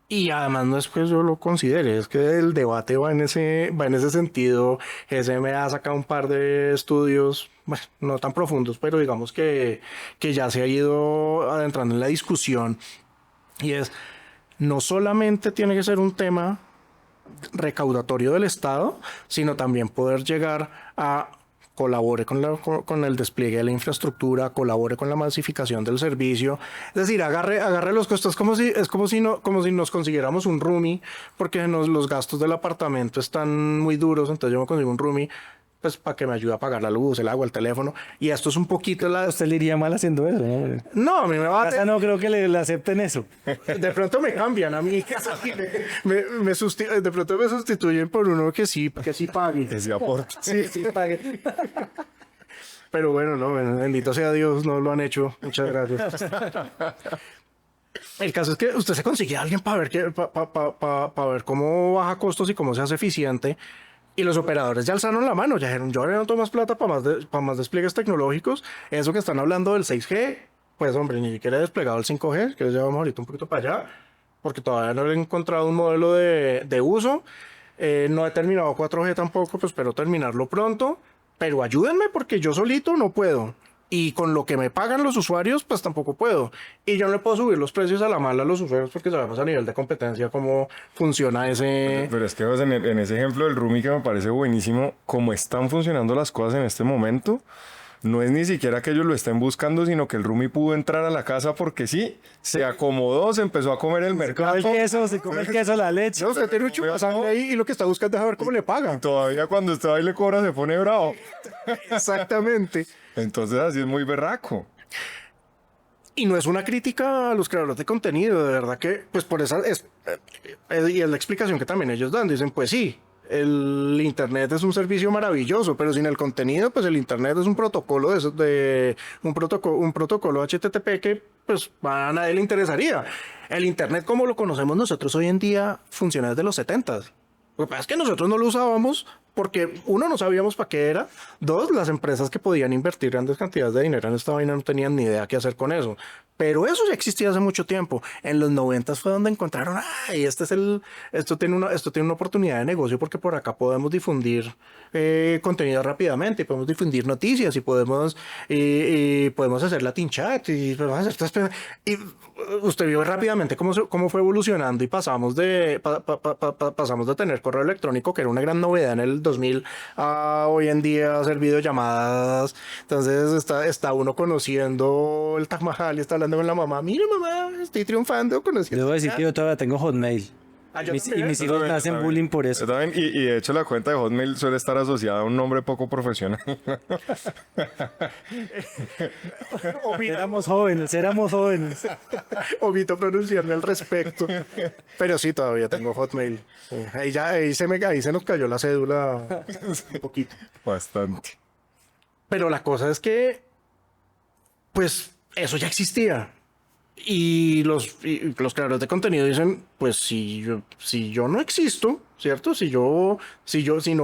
y además no es que yo lo considere, es que el debate va en ese sentido. GSMA ha sacado un par de estudios, bueno, no tan profundos, pero digamos que ya se ha ido adentrando en la discusión. Y es, no solamente tiene que ser un tema recaudatorio del Estado, sino también poder llegar a colabore con el despliegue de la infraestructura, colabore con la masificación del servicio, es decir, agarre los costos como si nos consiguiéramos un roomie, porque los gastos del apartamento están muy duros, entonces yo me consigo un roomie pues para que me ayude a pagar la luz, el agua, el teléfono, y esto es un poquito ¿Usted le iría mal haciendo eso? No, no, a mí me va a... no creo que le acepten eso. De pronto me cambian a mí, de pronto me sustituyen por uno que sí pague. Que sí aporta. Sí pague. Pero bueno, no, bendito sea Dios, no lo han hecho. Muchas gracias. El caso es que usted se consigue a alguien para ver, para ver cómo baja costos y cómo se hace eficiente. Y los operadores ya alzaron la mano, ya dijeron, yo no tomo más plata para más despliegues tecnológicos. Eso que están hablando del 6G, pues hombre, ni siquiera he desplegado el 5G, que ya vamos ahorita un poquito para allá, porque todavía no he encontrado un modelo de uso. No he terminado 4G tampoco, pues espero terminarlo pronto. Pero ayúdenme porque yo solito no puedo. Y con lo que me pagan los usuarios, pues tampoco puedo. Y yo no le puedo subir los precios a la mala a los usuarios porque sabemos a nivel de competencia cómo funciona ese... Pero es que pues, en ese ejemplo del Rumi que me parece buenísimo, como están funcionando las cosas en este momento, no es ni siquiera que ellos lo estén buscando, sino que el Rumi pudo entrar a la casa porque sí, se acomodó, se empezó a comer el mercado. Se come el queso, la leche. No, usted tiene un chupasangre ahí y lo que está buscando es saber cómo le pagan. Todavía cuando usted va y le cobra se pone bravo. Exactamente. Entonces así es muy berraco. Y no es una crítica a los creadores de contenido, de verdad que, pues por esa y es la explicación que también ellos dan. Dicen, pues sí, el Internet es un servicio maravilloso, pero sin el contenido, pues el Internet es un protocolo un protocolo HTTP que pues a nadie le interesaría. El Internet como lo conocemos nosotros hoy en día funciona desde los 70s. Lo que pasa es que nosotros no lo usábamos porque, uno, no sabíamos para qué era. Dos, las empresas que podían invertir grandes cantidades de dinero en esta vaina no tenían ni idea qué hacer con eso. Pero eso ya existía hace mucho tiempo. En los 90 fue donde encontraron, esto tiene una oportunidad de negocio porque por acá podemos difundir contenido rápidamente, y podemos difundir noticias y podemos hacer Latin Chat y podemos hacer estas y usted vio rápidamente cómo fue evolucionando y pasamos de tener correo electrónico, que era una gran novedad en el 2000, a hoy en día hacer videollamadas. Entonces está uno conociendo el Taj Mahal y está hablando con la mamá. Mira, mamá, estoy triunfando conociendo. Debo decir que yo todavía tengo Hotmail. Yo Y también. mis hijos me hacen bullying por eso. Yo también, y de hecho la cuenta de Hotmail suele estar asociada a un nombre poco profesional. Éramos jóvenes. Omito pronunciarme al respecto. Pero sí, todavía tengo Hotmail. Sí. Ahí se nos cayó la cédula un poquito. Bastante. Pero la cosa es que, pues, eso ya existía. Y los creadores de contenido dicen, pues si yo no existo, ¿cierto? Si no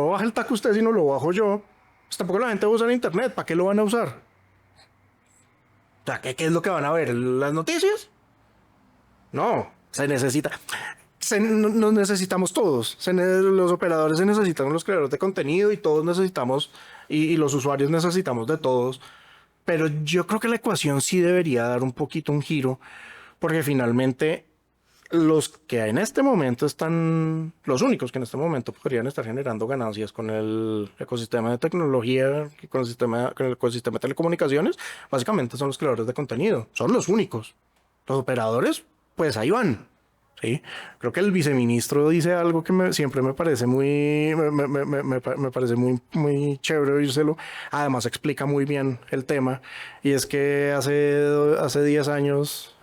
baja el taco usted, si no lo bajo yo, pues tampoco la gente va a usar internet. ¿Para qué lo van a usar? O sea, ¿qué es lo que van a ver? ¿Las noticias? No, se necesita. Nos necesitamos todos. Los operadores se necesitan, los creadores de contenido, y todos necesitamos, y los usuarios necesitamos de todos. Pero yo creo que la ecuación sí debería dar un poquito un giro, porque finalmente los que en este momento los únicos que en este momento podrían estar generando ganancias con el ecosistema de tecnología, con el ecosistema de telecomunicaciones, básicamente son los creadores de contenido. Son los únicos. Los operadores, pues ahí van. Sí, creo que el viceministro dice algo que siempre me parece me parece muy chévere oírselo. Además explica muy bien el tema, y es que hace 10 años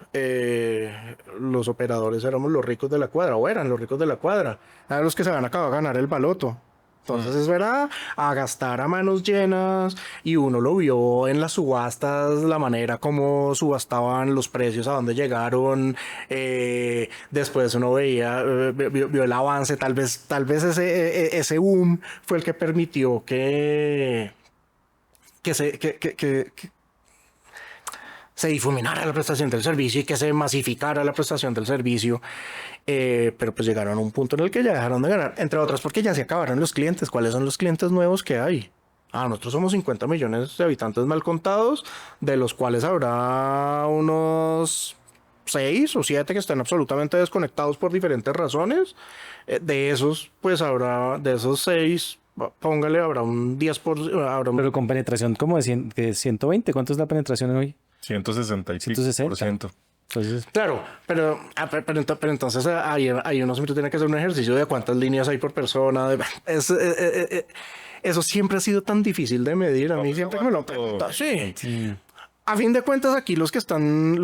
los operadores éramos los ricos de la cuadra, o eran los ricos de la cuadra, eran los que se habían acabado de ganar el baloto. Entonces eso era a gastar a manos llenas, y uno lo vio en las subastas, la manera como subastaban los precios, a dónde llegaron. Después uno vio el avance, tal vez ese boom fue el que permitió que se difuminara la prestación del servicio y que se masificara la prestación del servicio. Pero pues llegaron a un punto en el que ya dejaron de ganar, entre otras porque ya se acabaron los clientes. ¿Cuáles son los clientes nuevos que hay? Nosotros somos 50 millones de habitantes mal contados, de los cuales habrá unos 6 o 7 que están absolutamente desconectados por diferentes razones. De esos 6, póngale, habrá un 10%. Pero con penetración como de 120, ¿cuánto es la penetración hoy? 160%. Entonces, claro, pero entonces ahí uno siempre tiene que hacer un ejercicio de cuántas líneas hay por persona. Eso siempre ha sido tan difícil de medir. A mí siempre me lo preguntan. Sí. A fin de cuentas, aquí los que están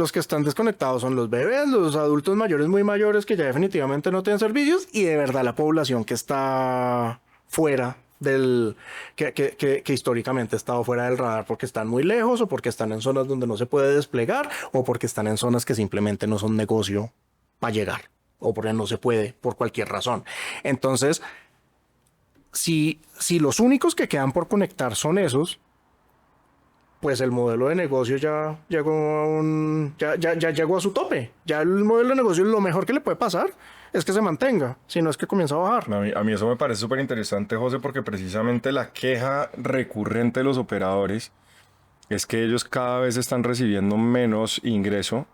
desconectados son los bebés, los adultos mayores muy mayores que ya definitivamente no tienen servicios, y de verdad la población que está fuera que históricamente ha estado fuera del radar porque están muy lejos o porque están en zonas donde no se puede desplegar o porque están en zonas que simplemente no son negocio para llegar o porque no se puede por cualquier razón. Entonces, si los únicos que quedan por conectar son esos, pues el modelo de negocio ya llegó ya llegó a su tope. Ya el modelo de negocio, lo mejor que le puede pasar es que se mantenga, si no es que comienza a bajar. A mí eso me parece súper interesante, José, porque precisamente la queja recurrente de los operadores es que ellos cada vez están recibiendo menos ingreso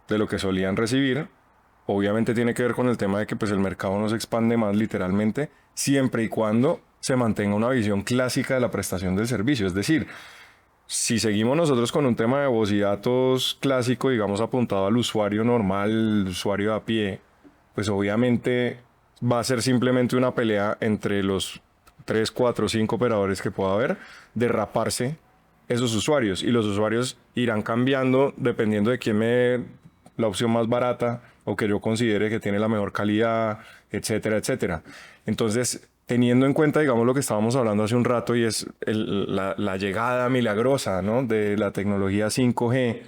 de lo que solían recibir. Obviamente tiene que ver con el tema de que pues, el mercado no se expande más literalmente, siempre y cuando se mantenga una visión clásica de la prestación del servicio. Es decir, si seguimos nosotros con un tema de voz y datos clásico, digamos apuntado al usuario normal, el usuario a pie, pues obviamente va a ser simplemente una pelea entre los 3, 4, 5 operadores que pueda haber, de raparse esos usuarios. Y los usuarios irán cambiando dependiendo de quién me dé la opción más barata o que yo considere que tiene la mejor calidad, etcétera, etcétera. Entonces, teniendo en cuenta, digamos, lo que estábamos hablando hace un rato y es la llegada milagrosa, ¿no?, de la tecnología 5G,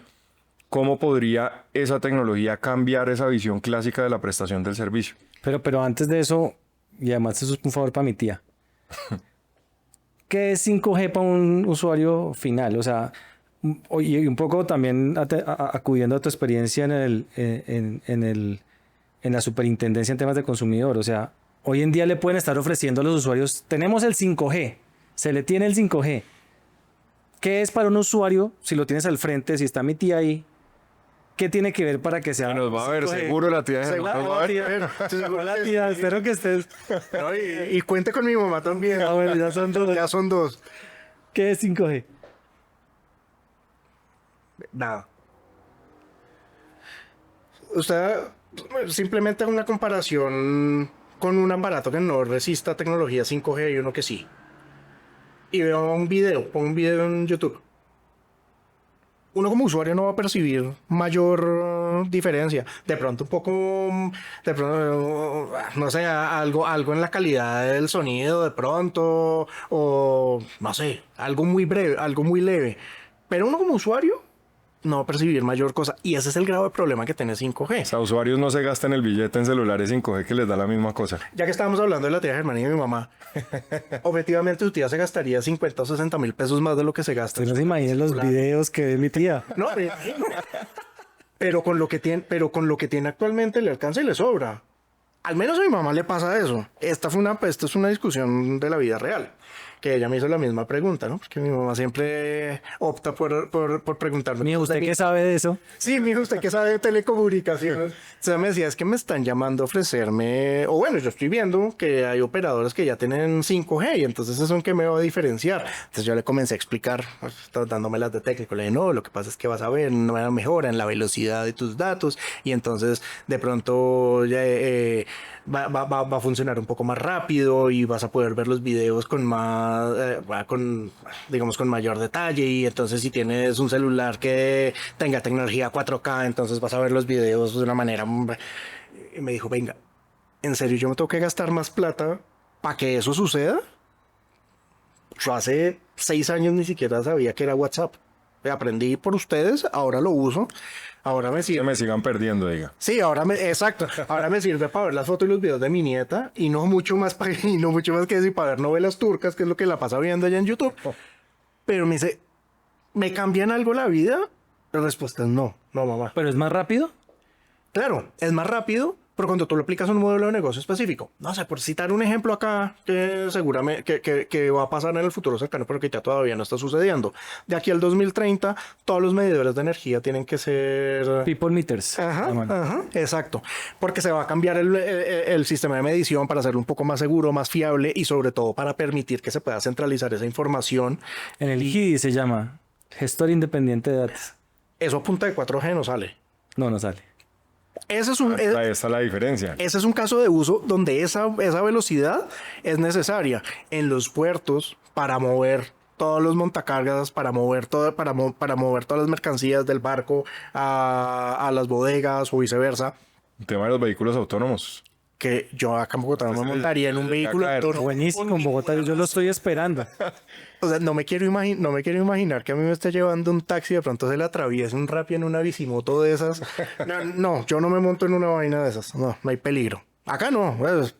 ¿cómo podría esa tecnología cambiar esa visión clásica de la prestación del servicio? Pero antes de eso, y además eso es un favor para mi tía. ¿Qué es 5G para un usuario final? O sea, y un poco también acudiendo a tu experiencia en la superintendencia en temas de consumidor. O sea, hoy en día le pueden estar ofreciendo a los usuarios, tenemos el 5G, se le tiene el 5G. ¿Qué es para un usuario, si lo tienes al frente, si está mi tía ahí? ¿Qué tiene que ver para que sea? Nos va a ver, 5G? seguro la tía. Hola tía, espero que estés. No, y cuente con mi mamá también. Ah, bueno, ya son dos. Ya son dos. ¿Qué es 5G? Nada. Usted simplemente haga una comparación con un aparato que no resista tecnología 5G y uno que sí. Y vea un video, ponga un video en YouTube. Uno como usuario no va a percibir mayor diferencia. De pronto un poco, no sé, algo en la calidad del sonido de pronto, o no sé, algo muy breve, algo muy leve. Pero uno como usuario no va a percibir mayor cosa. Y ese es el grave problema que tiene 5G. O sea, usuarios no se gastan el billete en celulares 5G que les da la misma cosa. Ya que estábamos hablando de la tía Germana y de mi mamá, objetivamente tu tía se gastaría 50 o 60 mil pesos más de lo que se gasta. Usted no se imagina los videos que ve mi tía. No, pero con lo que tiene actualmente le alcanza y le sobra. Al menos a mi mamá le pasa eso. Esta es una discusión de la vida real. Que ella me hizo la misma pregunta, ¿no? Porque mi mamá siempre opta por preguntarme. Mijo, ¿usted qué sabe de eso? Sí, mijo, ¿usted qué sabe de telecomunicaciones? O sea, me decía, es que me están llamando a ofrecerme... O bueno, yo estoy viendo que hay operadores que ya tienen 5G y entonces eso en qué me va a diferenciar. Entonces yo le comencé a explicar, dándome las de técnico. Le dije, no, lo que pasa es que vas a ver una mejora en la velocidad de tus datos y entonces de pronto va a funcionar un poco más rápido y vas a poder ver los videos con más... digamos con mayor detalle, y entonces si tienes un celular que tenga tecnología 4K, entonces vas a ver los videos de una manera... Y me dijo, venga, ¿en serio yo me tengo que gastar más plata para que eso suceda? Yo hace 6 años ni siquiera sabía que era WhatsApp. Aprendí por ustedes, ahora lo uso. Ahora me sirve. Que me sigan perdiendo, diga. Sí, exacto. Ahora me sirve para ver las fotos y los videos de mi nieta y no mucho más que decir para ver novelas turcas, que es lo que la pasa viendo allá en YouTube. Pero me dice, ¿me cambian algo la vida? La respuesta es no, mamá. ¿Pero es más rápido? Claro, es más rápido, pero cuando tú lo aplicas a un modelo de negocio específico. No sé, por citar un ejemplo acá que seguramente que va a pasar en el futuro cercano, pero que ya todavía no está sucediendo. De aquí al 2030, todos los medidores de energía tienen que ser... People meters. Ajá, exacto. Porque se va a cambiar el sistema de medición para hacerlo un poco más seguro, más fiable y sobre todo para permitir que se pueda centralizar esa información. En el GIDI se llama Gestor Independiente de Datos. Eso a punta de 4G no sale. No sale. Ese es Ahí está la diferencia. Ese es un caso de uso donde esa velocidad es necesaria en los puertos para mover todos los montacargas, para mover mover todas las mercancías del barco a las bodegas o viceversa. El tema de los vehículos autónomos. que yo acá en Bogotá no me montaría en un vehículo. Buenísimo, en Bogotá yo lo estoy esperando. O sea, no me quiero imaginar que a mí me esté llevando un taxi y de pronto se le atraviese un Rappi en una bicimoto de esas. No, yo no me monto en una vaina de esas. No hay peligro. Acá no. Pues,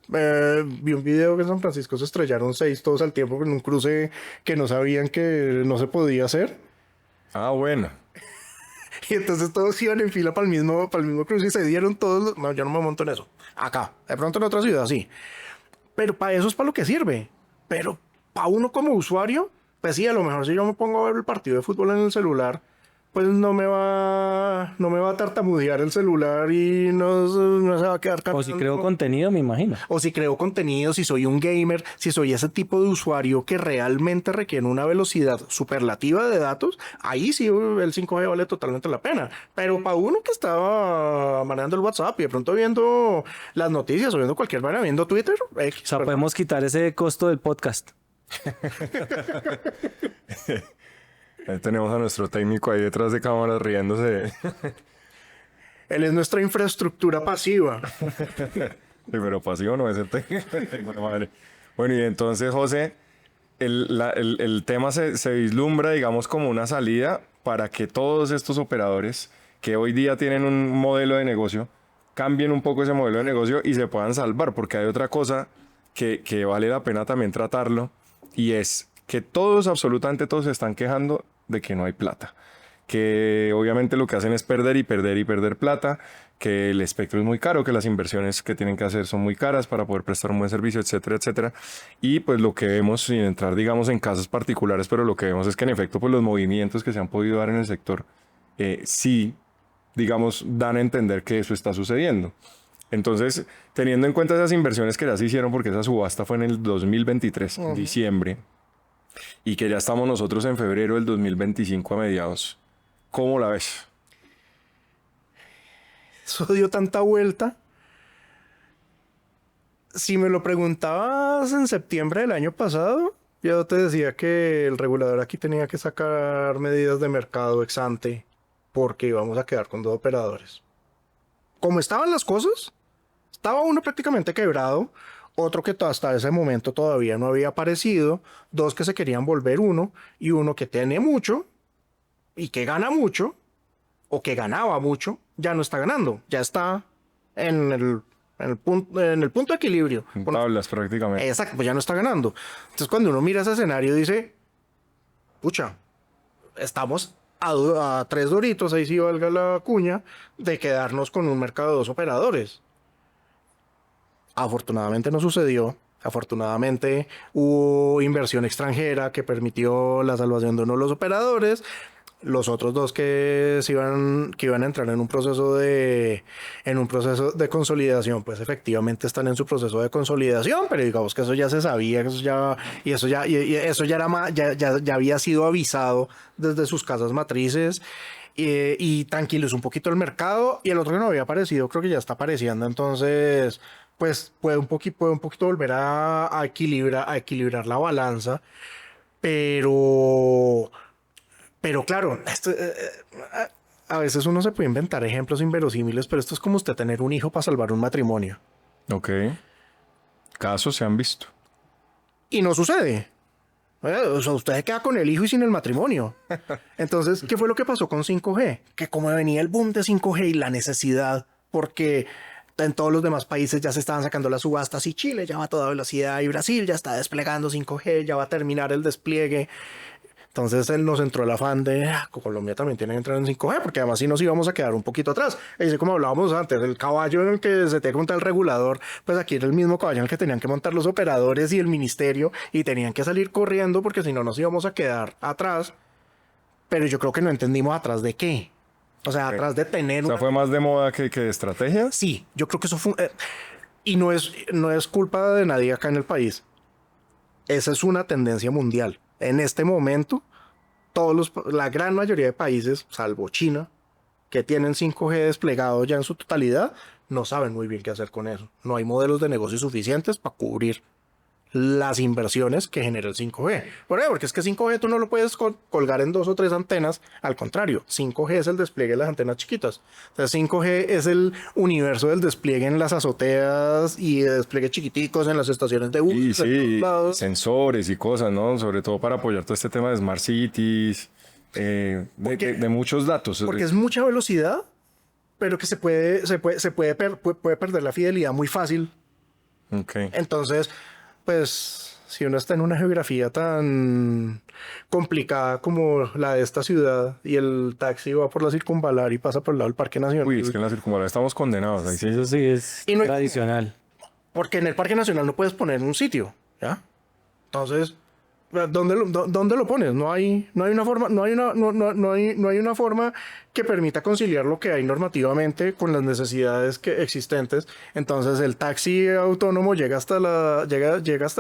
vi un video que en San Francisco se estrellaron 6 todos al tiempo en un cruce que no sabían que no se podía hacer. Ah, bueno. Y entonces todos iban en fila para el mismo cruce y se dieron todos. No, yo no me monto en eso. Acá. De pronto en otra ciudad, sí. Pero para eso es para lo que sirve. Pero para uno como usuario, pues sí, a lo mejor si yo me pongo a ver el partido de fútbol en el celular, pues no me va a tartamudear el celular y no se va a quedar O si creo contenido, me imagino. O si creo contenido, si soy un gamer, si soy ese tipo de usuario que realmente requiere una velocidad superlativa de datos, ahí sí el 5G vale totalmente la pena. Pero para uno que estaba manejando el WhatsApp y de pronto viendo las noticias o viendo cualquier manera, viendo Twitter, O sea, podemos quitar ese costo del podcast. Ahí tenemos a nuestro técnico ahí detrás de cámaras riéndose. él es nuestra infraestructura pasiva. Sí, pero pasivo no es el técnico. Madre. Bueno, y entonces, José, el tema se vislumbra, digamos, como una salida para que todos estos operadores que hoy día tienen un modelo de negocio cambien un poco ese modelo de negocio y se puedan salvar, porque hay otra cosa que vale la pena también tratarlo, y es que todos, absolutamente todos, se están quejando de que no hay plata. Que obviamente lo que hacen es perder y perder y perder plata, que el espectro es muy caro, que las inversiones que tienen que hacer son muy caras para poder prestar un buen servicio, etcétera, etcétera. Y pues lo que vemos, sin entrar, digamos, en casos particulares, pero lo que vemos es que en efecto, pues los movimientos que se han podido dar en el sector, sí, digamos, dan a entender que eso está sucediendo. Entonces, teniendo en cuenta esas inversiones que ya se hicieron, porque esa subasta fue en el 2023, en diciembre, y que ya estamos nosotros en febrero del 2025 a mediados, ¿cómo la ves? Eso dio tanta vuelta. Si me lo preguntabas en septiembre del año pasado, yo te decía que el regulador aquí tenía que sacar medidas de mercado ex ante porque íbamos a quedar con 2 operadores. Como estaban las cosas, estaba uno prácticamente quebrado, otro que hasta ese momento todavía no había aparecido, 2 que se querían volver uno, y uno que tiene mucho y que gana mucho, o que ganaba mucho, ya no está ganando, ya está en el punto de equilibrio. En tablas prácticamente. Exacto, pues ya no está ganando. Entonces cuando uno mira ese escenario dice, pucha, estamos a 3 doritos, ahí sí valga la cuña, de quedarnos con un mercado de 2 operadores. Afortunadamente no sucedió. Afortunadamente hubo inversión extranjera que permitió la salvación de uno de los operadores. Los otros 2 que iban a entrar en un proceso de consolidación, pues efectivamente están en su proceso de consolidación, pero digamos que eso ya se sabía, eso ya había sido avisado desde sus casas matrices. Y tranquilos un poquito el mercado, y el otro que no había aparecido creo que ya está apareciendo, entonces pues puede un poquito volver a equilibrar la balanza, pero claro, a veces uno se puede inventar ejemplos inverosímiles, pero esto es como usted tener un hijo para salvar un matrimonio. Ok. Casos se han visto. Y no sucede. O sea, usted se queda con el hijo y sin el matrimonio. Entonces, ¿qué fue lo que pasó con 5G? Que como venía el boom de 5G y la necesidad, porque en todos los demás países ya se estaban sacando las subastas y Chile ya va a toda velocidad y Brasil ya está desplegando 5G, ya va a terminar el despliegue. Entonces él nos entró el afán de Colombia también tiene que entrar en 5G, porque además si nos íbamos a quedar un poquito atrás. Y así como hablábamos antes, el caballo en el que se te monta el regulador, pues aquí era el mismo caballo en el que tenían que montar los operadores y el ministerio, y tenían que salir corriendo porque si no nos íbamos a quedar atrás. Pero yo creo que no entendimos atrás de qué. O sea, atrás de tener... O sea, ¿fue más de moda que de estrategia? Sí, yo creo que eso fue... y no es culpa de nadie acá en el país. Esa es una tendencia mundial. En este momento, la gran mayoría de países, salvo China, que tienen 5G desplegado ya en su totalidad, no saben muy bien qué hacer con eso. No hay modelos de negocio suficientes para cubrir las inversiones que genera el 5G. ¿Por qué? Porque es que 5G tú no lo puedes colgar en 2 o 3 antenas. Al contrario, 5G es el despliegue de las antenas chiquitas. Entonces 5G es el universo del despliegue en las azoteas y de despliegue chiquiticos en las estaciones de bus. Y en sí, todos lados. sensores y cosas, ¿no? Sobre todo para apoyar todo este tema de Smart Cities, de muchos datos. Porque es mucha velocidad, pero que puede perder la fidelidad muy fácil. Okay. Entonces, pues, si uno está en una geografía tan complicada como la de esta ciudad y el taxi va por la circunvalar y pasa por el lado del Parque Nacional. Uy, es que en la circunvalar estamos condenados. Ahí sí. Eso sí es Y no hay- tradicional. Porque en el Parque Nacional no puedes poner un sitio, ¿ya? Entonces, ¿dónde lo pones? No hay una forma, no hay una forma que permita conciliar lo que hay normativamente con las necesidades existentes. Entonces, el taxi autónomo llega hasta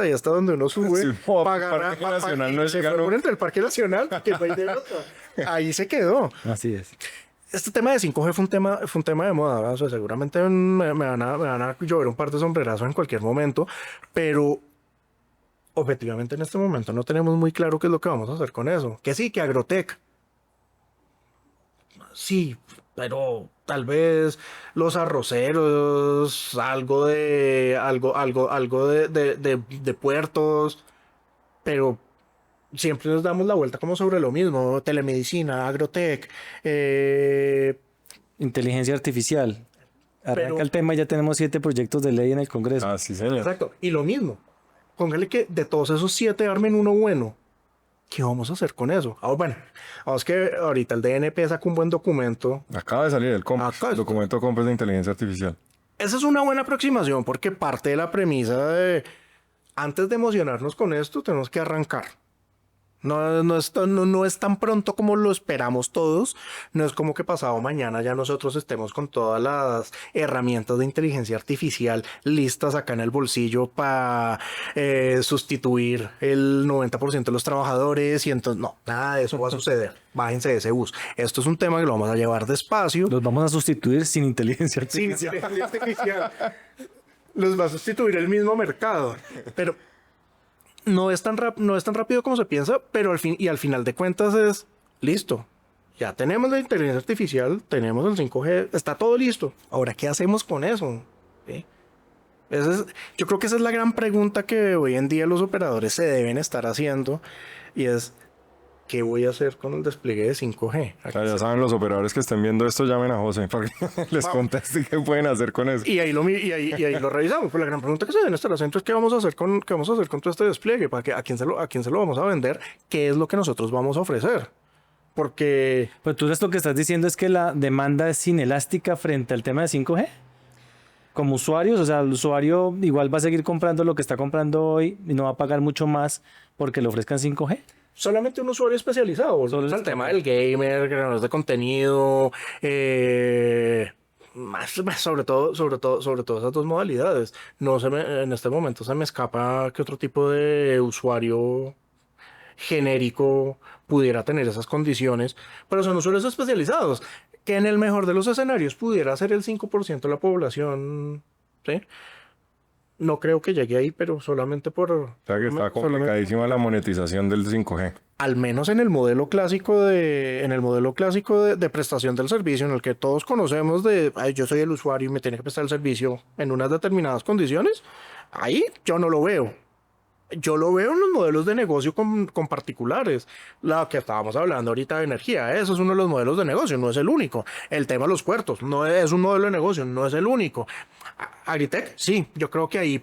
ahí, hasta donde uno sube, Sí, no, Parque Nacional no y se llega, fue ¿no? por entre el Parque Nacional, que no hay de otra. Ahí se quedó. Así es. Este tema de 5G fue un tema de moda, ¿verdad? O sea, seguramente me van a llover un par de sombrerazos en cualquier momento, pero objetivamente en este momento no tenemos muy claro qué es lo que vamos a hacer con eso. Que sí, que Agrotech. Sí, pero tal vez los arroceros, algo de puertos, pero siempre nos damos la vuelta como sobre lo mismo. Telemedicina, Agrotech, Inteligencia artificial. Arranca Pero- el tema y ya tenemos 7 proyectos de ley en el Congreso. Ah, sí, señor. exacto. Y lo mismo. Póngale que de todos esos 7 armen uno bueno. ¿Qué vamos a hacer con eso? Bueno, vamos que ahorita el DNP sacó un buen documento. Acaba de salir el COMPAS, Acá está. documento COMPAS de inteligencia artificial. Esa es una buena aproximación porque parte de la premisa de antes de emocionarnos con esto, tenemos que arrancar. No es tan pronto como lo esperamos todos. No es como que pasado mañana ya nosotros estemos con todas las herramientas de inteligencia artificial listas acá en el bolsillo para sustituir el 90% de los trabajadores. Y entonces, no, nada de eso va a suceder. Bájense de ese bus. Esto es un tema que lo vamos a llevar despacio. Los vamos a sustituir sin inteligencia Sí, artificial. inteligencia artificial. Los va a sustituir el mismo mercado. Pero no es tan rápido como se piensa, pero al final de cuentas es listo. Ya tenemos la inteligencia artificial, tenemos el 5G, está todo listo. Ahora, ¿qué hacemos con eso? ¿Sí? Yo creo que esa es la gran pregunta que hoy en día los operadores se deben estar haciendo y es, ¿qué voy a hacer con el despliegue de 5G? O sea, ya saben, los operadores que estén viendo esto, llamen a José para que les conteste qué pueden hacer con eso. Y ahí lo revisamos. Pues la gran pregunta que se debe estar haciendo es qué vamos a hacer con todo este despliegue, a quién se lo vamos a vender, qué es lo que nosotros vamos a ofrecer. Porque Pero tú lo que estás diciendo es que la demanda es inelástica frente al tema de 5G. Como usuarios, o sea, el usuario igual va a seguir comprando lo que está comprando hoy y no va a pagar mucho más porque le ofrezcan 5G. solamente un usuario especializado. Solo el es- tema del gamer, creadores de contenido, sobre todo esas dos modalidades. En este momento se me escapa que otro tipo de usuario genérico pudiera tener esas condiciones, pero son usuarios especializados, que en el mejor de los escenarios pudiera ser el 5% de la población, ¿sí? No creo que llegue ahí, pero solamente O sea que está complicadísima la monetización del 5G. al menos en el modelo clásico de prestación del servicio, en el que todos conocemos "Ay, yo soy el usuario y me tiene que prestar el servicio en unas determinadas condiciones", ahí yo no lo veo. Yo lo veo en los modelos de negocio con particulares. Lo que estábamos hablando ahorita de energía, eso es uno de los modelos de negocio, no es el único. El tema de los puertos, no es un modelo de negocio, no es el único. Agritech, sí, yo creo que ahí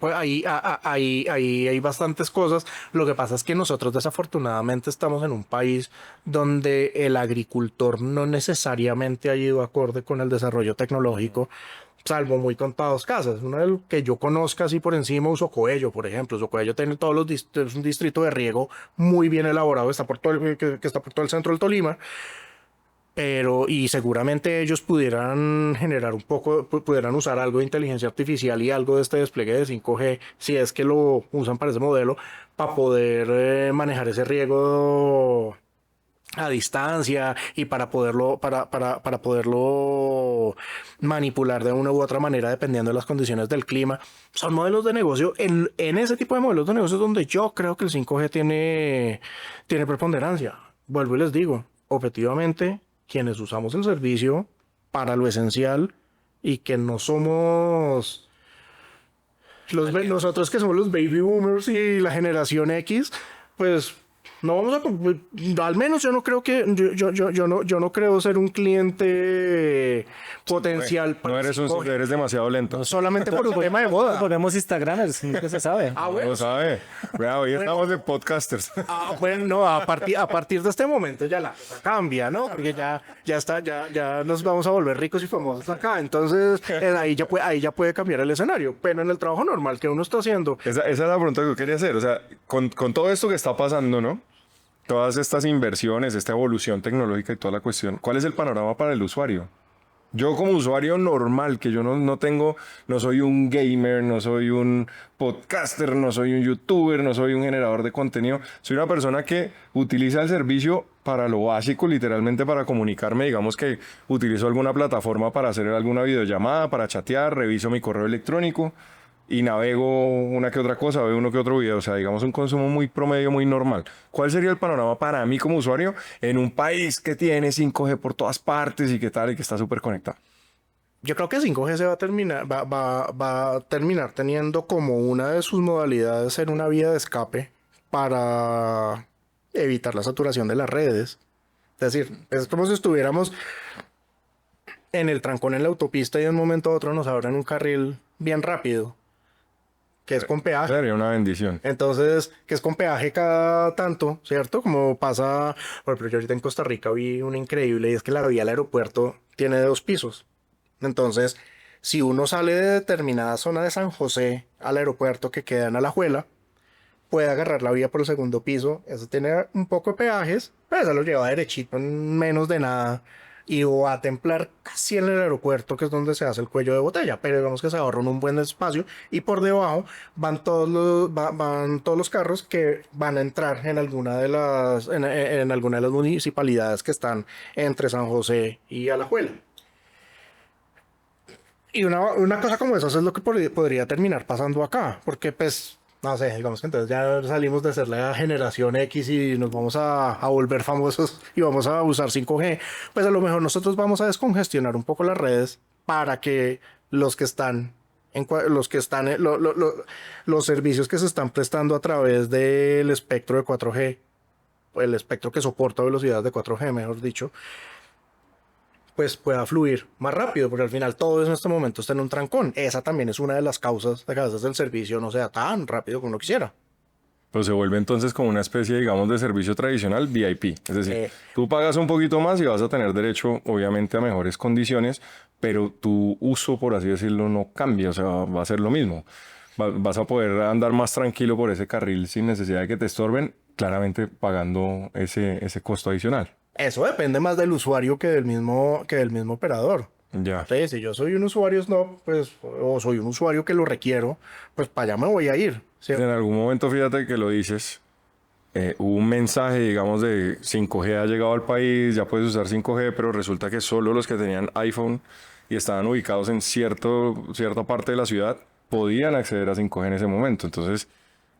hay bastantes cosas. Lo que pasa es que nosotros desafortunadamente estamos en un país donde el agricultor no necesariamente ha ido acorde con el desarrollo tecnológico, salvo muy contados casos. Uno del que yo conozca así por encima, Usocoello, por ejemplo. Usocoello tiene todos los es un distrito de riego muy bien elaborado, está por que está por todo el centro del Tolima. Y seguramente ellos pudieran generar pudieran usar algo de inteligencia artificial y algo de este despliegue de 5G, si es que lo usan para ese modelo, para poder manejar ese riego a distancia y para poderlo manipular de una u otra manera dependiendo de las condiciones del clima. Son modelos de negocio, en ese tipo de modelos de negocio donde yo creo que el 5G tiene preponderancia. Vuelvo y les digo, objetivamente, quienes usamos el servicio para lo esencial y que no somos nosotros que somos los baby boomers y la generación X, pues no vamos al menos yo no creo que yo no creo ser un cliente potencial para el 5G. Eres demasiado lento. Solamente por un tema de moda. Volvemos Instagramers, nunca se sabe. Ah, No bueno. lo sabe. Vea, hoy estamos de podcasters. Bueno, no, a partir de este momento ya la cosa cambia, ¿no? Porque ya está, ya nos vamos a volver ricos y famosos acá. Entonces, ahí ya puede cambiar el escenario. Pero en el trabajo normal que uno está haciendo, Esa es la pregunta que yo quería hacer. O sea, con todo esto que está pasando, ¿no? Todas estas inversiones, esta evolución tecnológica y toda la cuestión, ¿cuál es el panorama para el usuario? Yo como usuario normal, que yo no soy un gamer, no soy un podcaster, no soy un youtuber, no soy un generador de contenido, soy una persona que utiliza el servicio para lo básico, literalmente para comunicarme, digamos que utilizo alguna plataforma para hacer alguna videollamada, para chatear, reviso mi correo electrónico y navego una que otra cosa, veo uno que otro video, o sea, digamos un consumo muy promedio, muy normal. ¿Cuál sería el panorama para mí como usuario en un país que tiene 5G por todas partes y que tal y que está súper conectado? yo creo que 5G se va a terminar, va a terminar teniendo como una de sus modalidades ser una vía de escape para evitar la saturación de las redes. Es decir, es como si estuviéramos en el trancón en la autopista y de un momento a otro nos abren un carril bien rápido, que es con peaje. Sería una bendición. Entonces, que es con peaje cada tanto, ¿cierto? Como pasa, por ejemplo, yo ahorita en Costa Rica vi un increíble y es que la vía al aeropuerto tiene 2 pisos. Entonces, si uno sale de determinada zona de San José al aeropuerto que queda en Alajuela, puede agarrar la vía por el segundo piso. Eso tiene un poco de peajes, pero eso lo lleva derechito en menos de nada. Y va a templar casi en el aeropuerto, que es donde se hace el cuello de botella. Pero digamos que se ahorran un buen espacio. Y por debajo van van todos los carros que van a entrar en alguna de en alguna de las municipalidades que están entre San José y Alajuela. Y una cosa como esa es lo que podría terminar pasando acá. Porque pues, no sé, digamos que entonces ya salimos de ser la generación X y nos vamos a volver famosos y vamos a usar 5G. Pues a lo mejor nosotros vamos a descongestionar un poco las redes para que los que están los servicios que se están prestando a través del espectro de 4G, el espectro que soporta velocidades de 4G, mejor dicho, pues pueda fluir más rápido, porque al final todo en este momento está en un trancón. Esa también es una de las causas de que a veces el servicio no sea tan rápido como uno quisiera. Pues se vuelve entonces como una especie, digamos, de servicio tradicional VIP. Es decir, tú pagas un poquito más y vas a tener derecho, obviamente, a mejores condiciones, pero tu uso, por así decirlo, no cambia. O sea, va a ser lo mismo. Vas a poder andar más tranquilo por ese carril sin necesidad de que te estorben, claramente pagando ese costo adicional. Eso depende más del usuario que del mismo operador. Ya. Entonces, si yo soy un usuario snob, pues, o soy un usuario que lo requiero, pues para allá me voy a ir. ¿Cierto? En algún momento, fíjate que lo dices, hubo un mensaje, digamos, de 5G ha llegado al país, ya puedes usar 5G, pero resulta que solo los que tenían iPhone y estaban ubicados en cierta parte de la ciudad podían acceder a 5G en ese momento. Entonces,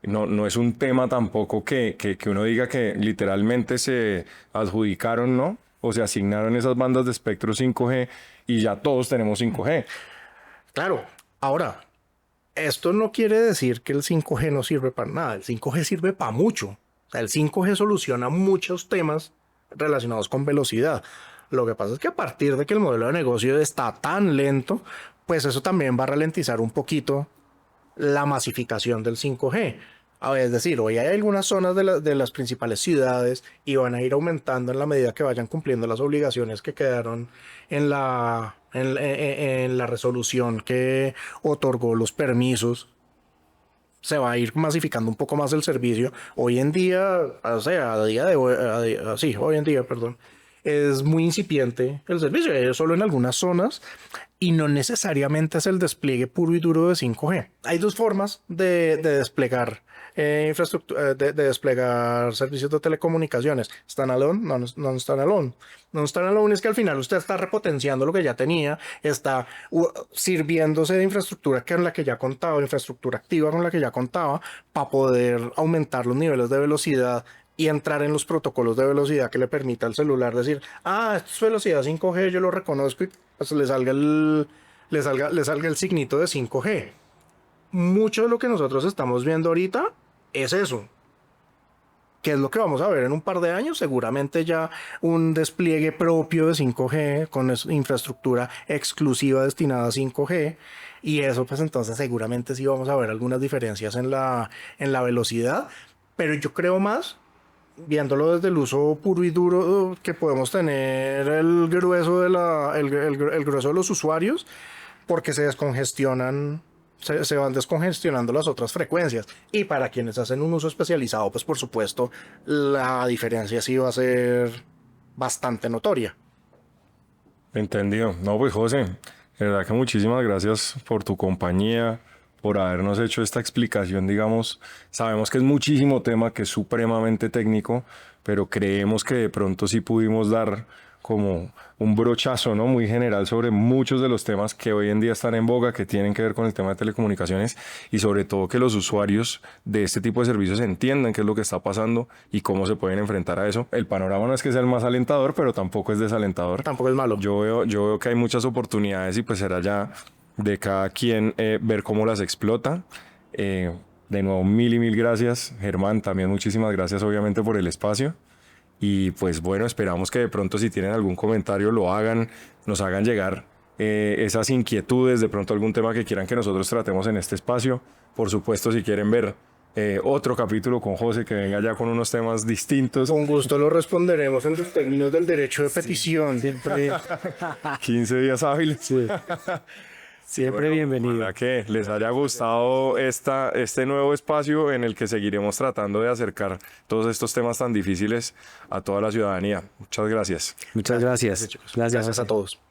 no es un tema tampoco que uno diga que literalmente se adjudicaron, ¿no? O se asignaron esas bandas de espectro 5G y ya todos tenemos 5G. Claro, ahora, esto no quiere decir que el 5G no sirve para nada. El 5G sirve para mucho. O sea, el 5G soluciona muchos temas relacionados con velocidad. Lo que pasa es que a partir de que el modelo de negocio está tan lento, pues eso también va a ralentizar un poquito la masificación del 5G. Es decir, hoy hay algunas zonas de las principales ciudades y van a ir aumentando en la medida que vayan cumpliendo las obligaciones que quedaron en la resolución que otorgó los permisos. Se va a ir masificando un poco más el servicio. Hoy en día, o sea, hoy en día, perdón, es muy incipiente el servicio, es solo en algunas zonas y no necesariamente es el despliegue puro y duro de 5G. Hay dos formas de desplegar infraestructura, de desplegar servicios de telecomunicaciones: standalone, non-standalone. Non-standalone es que al final usted está repotenciando lo que ya tenía, está sirviéndose de infraestructura con la que ya contaba, infraestructura activa con la que ya contaba, para poder aumentar los niveles de velocidad y entrar en los protocolos de velocidad que le permita al celular decir, esto es velocidad 5G, yo lo reconozco, y pues le salga el signito de 5G. Mucho de lo que nosotros estamos viendo ahorita es eso. ¿Qué es lo que vamos a ver en un par de años? Seguramente ya un despliegue propio de 5G con infraestructura exclusiva destinada a 5G, y eso pues entonces seguramente sí vamos a ver algunas diferencias en la velocidad, pero yo creo más, viéndolo desde el uso puro y duro que podemos tener el grueso el grueso de los usuarios, porque se descongestionan. Se van descongestionando las otras frecuencias, y para quienes hacen un uso especializado, pues por supuesto la diferencia sí va a ser bastante notoria. Entendido. No, pues José, de verdad que muchísimas gracias por tu compañía, por habernos hecho esta explicación, digamos. Sabemos que es muchísimo tema, que es supremamente técnico, pero creemos que de pronto sí pudimos dar como un brochazo, ¿no?, muy general sobre muchos de los temas que hoy en día están en boga, que tienen que ver con el tema de telecomunicaciones, y sobre todo que los usuarios de este tipo de servicios entiendan qué es lo que está pasando y cómo se pueden enfrentar a eso. El panorama no es que sea el más alentador, pero tampoco es desalentador. Tampoco es malo. Yo veo que hay muchas oportunidades, y pues será ya de cada quien ver cómo las explota. De nuevo, mil y mil gracias. Germán, también muchísimas gracias obviamente por el espacio. Y pues bueno, esperamos que de pronto, si tienen algún comentario, lo hagan, nos hagan llegar esas inquietudes, de pronto algún tema que quieran que nosotros tratemos en este espacio. Por supuesto, si quieren ver otro capítulo con José, que venga ya con unos temas distintos. Con gusto lo responderemos en los términos del derecho de petición. Siempre, 15 días hábiles. sí, siempre bienvenido. Ojalá que les haya gustado este nuevo espacio en el que seguiremos tratando de acercar todos estos temas tan difíciles a toda la ciudadanía. Muchas gracias. Muchas gracias. Chicos. Gracias Gracias a José. todos.